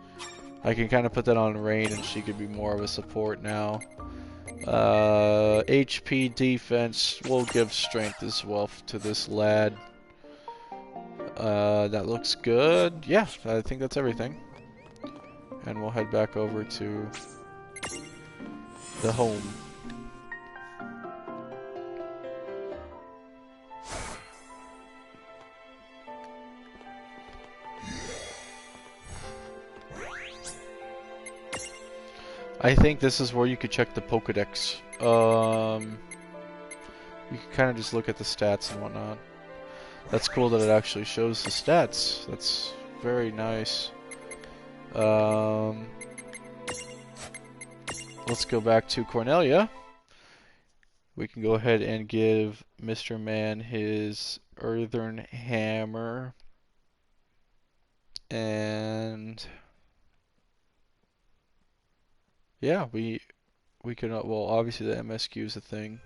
I can kind of put that on Rain and she could be more of a support now. HP defense will give strength as well to this lad. That looks good. Yeah, I think that's everything. And we'll head back over to the home. I think this is where you could check the Pokedex. You can kind of just look at the stats and whatnot. That's cool that it actually shows the stats. That's very nice. Let's go back to Cornelia. We can go ahead and give Mr. Man his Earthen Hammer. And... yeah, we can, well, obviously the MSQ is a thing.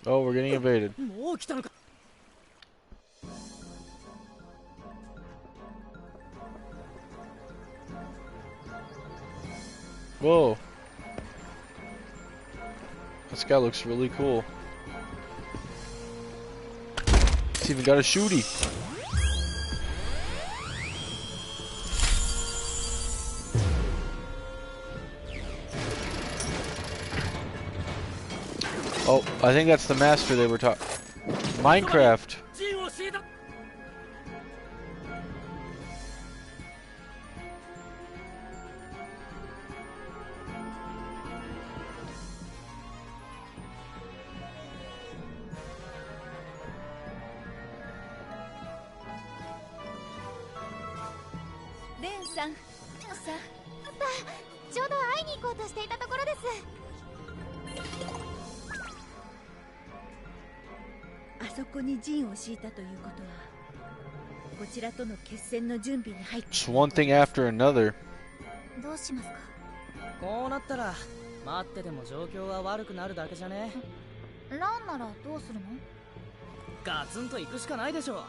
Oh, we're getting invaded. Whoa. This guy looks really cool. He's even got a shooty. Oh, I think that's the master they were talking. Minecraft. It's one thing after another. こうなったら待ってても状況は悪くなるだけじゃね。ランならどうするの？ガツンと行くしかないでしょ。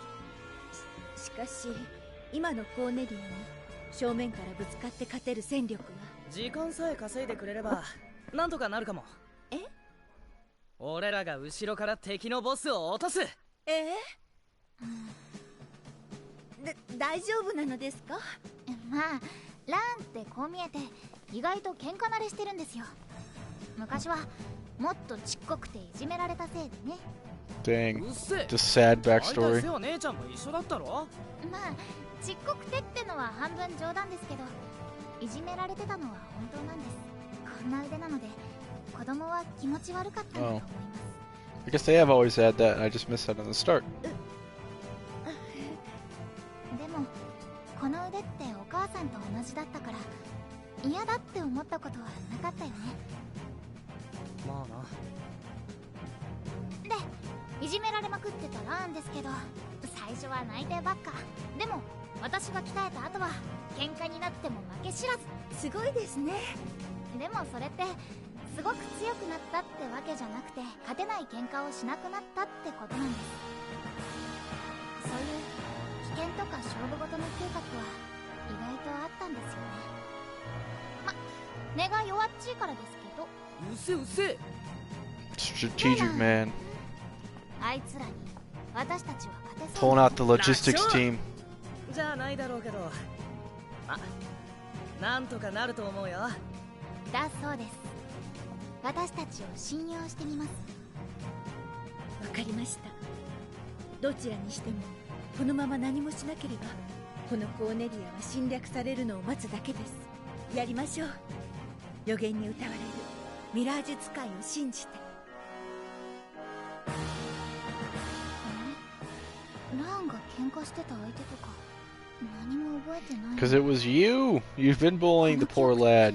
しかし今のコーネリアに正面からぶつかって勝てる戦力は。時間さえ稼いでくれればなんとかなるかも。え？俺らが後ろから敵のボスを落とす。大丈夫なのですか？まあ、ランってこう見えて意外と喧嘩慣れしてるんですよ。昔はもっとちっこくていじめられたせいでね。Dang, the sad backstory. 姉ちゃんも一緒だったろ？まあ、ちっこくてってのは半分冗談ですけど、いじめられてたのは本当なんです。こんな腕なので子供は気持ち悪かったんだと思います。I guess they have always had that, and I just missed that in the start. でもこの腕ってお母さんと同じだったから嫌だって思ったことはなかったよね。まあな。で、いじめられまくってたランですけど、最初は内定ばっか。でも私が鍛えた後は喧嘩になっても負け知らず。すごいですね。でもそれってすごく強くなったってわけじゃなくて、勝てない喧嘩をしなくなったってことなんです。そういう危険とか勝負事の嗅覚は意外とあったんですよね。ま、根が弱っちいからですけど。うせうせ。 Strategic man. あいつらに私たちは勝てそう。 Pulling out the logistics team. じゃあないだろうけど、ま、なんとかなると思うよ。だそうです。私たちを信用してみます。わかりました。どちらにしてもこのまま何もしなければ、このコーネリアは侵略されるのを待つだけです。やりましょう。予言に歌われるミラージュ使いを信じて。ラーンが喧嘩してた相手とか何も覚えてない。 Because it was you. You've been bullying the poor lad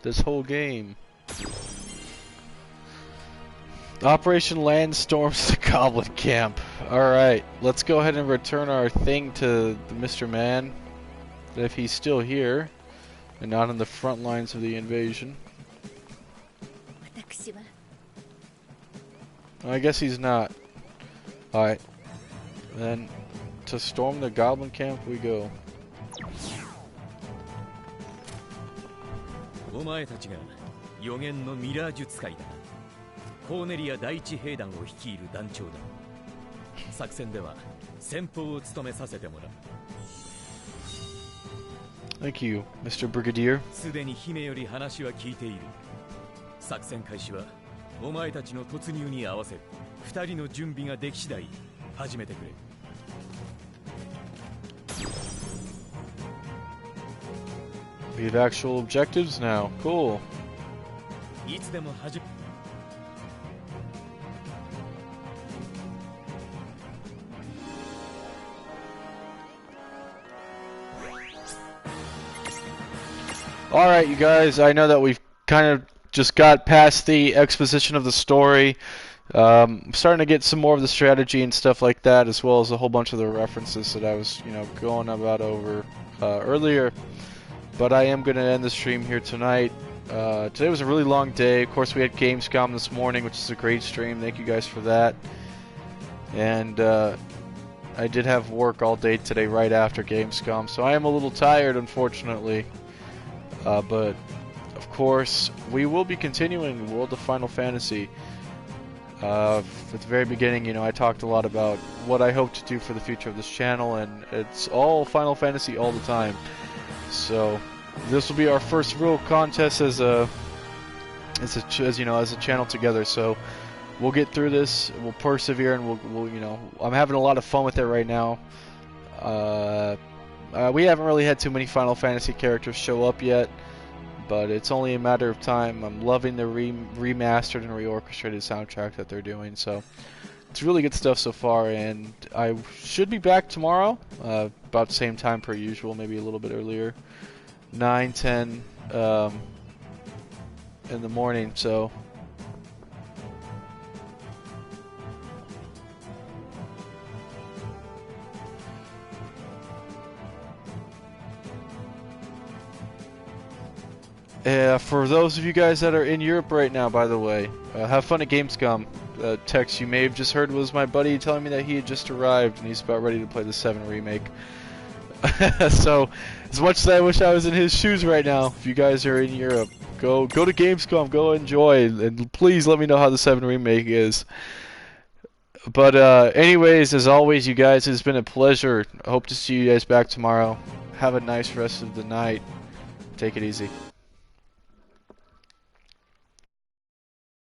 this whole game. Operation Land storms the Goblin Camp. Alright, let's go ahead and return our thing to the Mr. Man, if he's still here and not on the front lines of the invasion. I guess he's not. Alright, then to storm the Goblin Camp we go. お前たちが予言のミラージュ使いだ。コーネリア第一兵団を率いる団長だ。作戦では先鋒を務めさせてもらう。 Thank you, Mr. Brigadier. すでに姫より話は聞いている。作戦開始はお前たちの突入に合わせ、二人の準備ができ次第始めてくれ。 We have actual objectives now. Cool. いつでも始め。 Alright, you guys, I know that we've kind of just got past the exposition of the story. I'm starting to get some more of the strategy and stuff like that, as well as a whole bunch of the references that I was, going about over earlier. But I am going to end the stream here tonight. Today was a really long day. Of course, we had Gamescom this morning, which is a great stream. Thank you guys for that. And I did have work all day today right after Gamescom, so I am a little tired, unfortunately. But, of course, we will be continuing World of Final Fantasy. At the very beginning, I talked a lot about what I hope to do for the future of this channel, and it's all Final Fantasy all the time. So, this will be our first real contest as a channel together. So, we'll get through this, we'll persevere, and we'll I'm having a lot of fun with it right now. We haven't really had too many Final Fantasy characters show up yet, but it's only a matter of time. I'm loving the remastered and reorchestrated soundtrack that they're doing, so it's really good stuff so far, and I should be back tomorrow, about the same time per usual, maybe a little bit earlier, 9, 10 in the morning, so... For those of you guys that are in Europe right now, by the way, have fun at Gamescom. Text you may have just heard was my buddy telling me that he had just arrived and he's about ready to play the 7 remake. So, as much as I wish I was in his shoes right now, if you guys are in Europe, go to Gamescom, go enjoy, and please let me know how the 7 remake is. But anyways, as always, you guys, it's been a pleasure. I hope to see you guys back tomorrow. Have a nice rest of the night. Take it easy.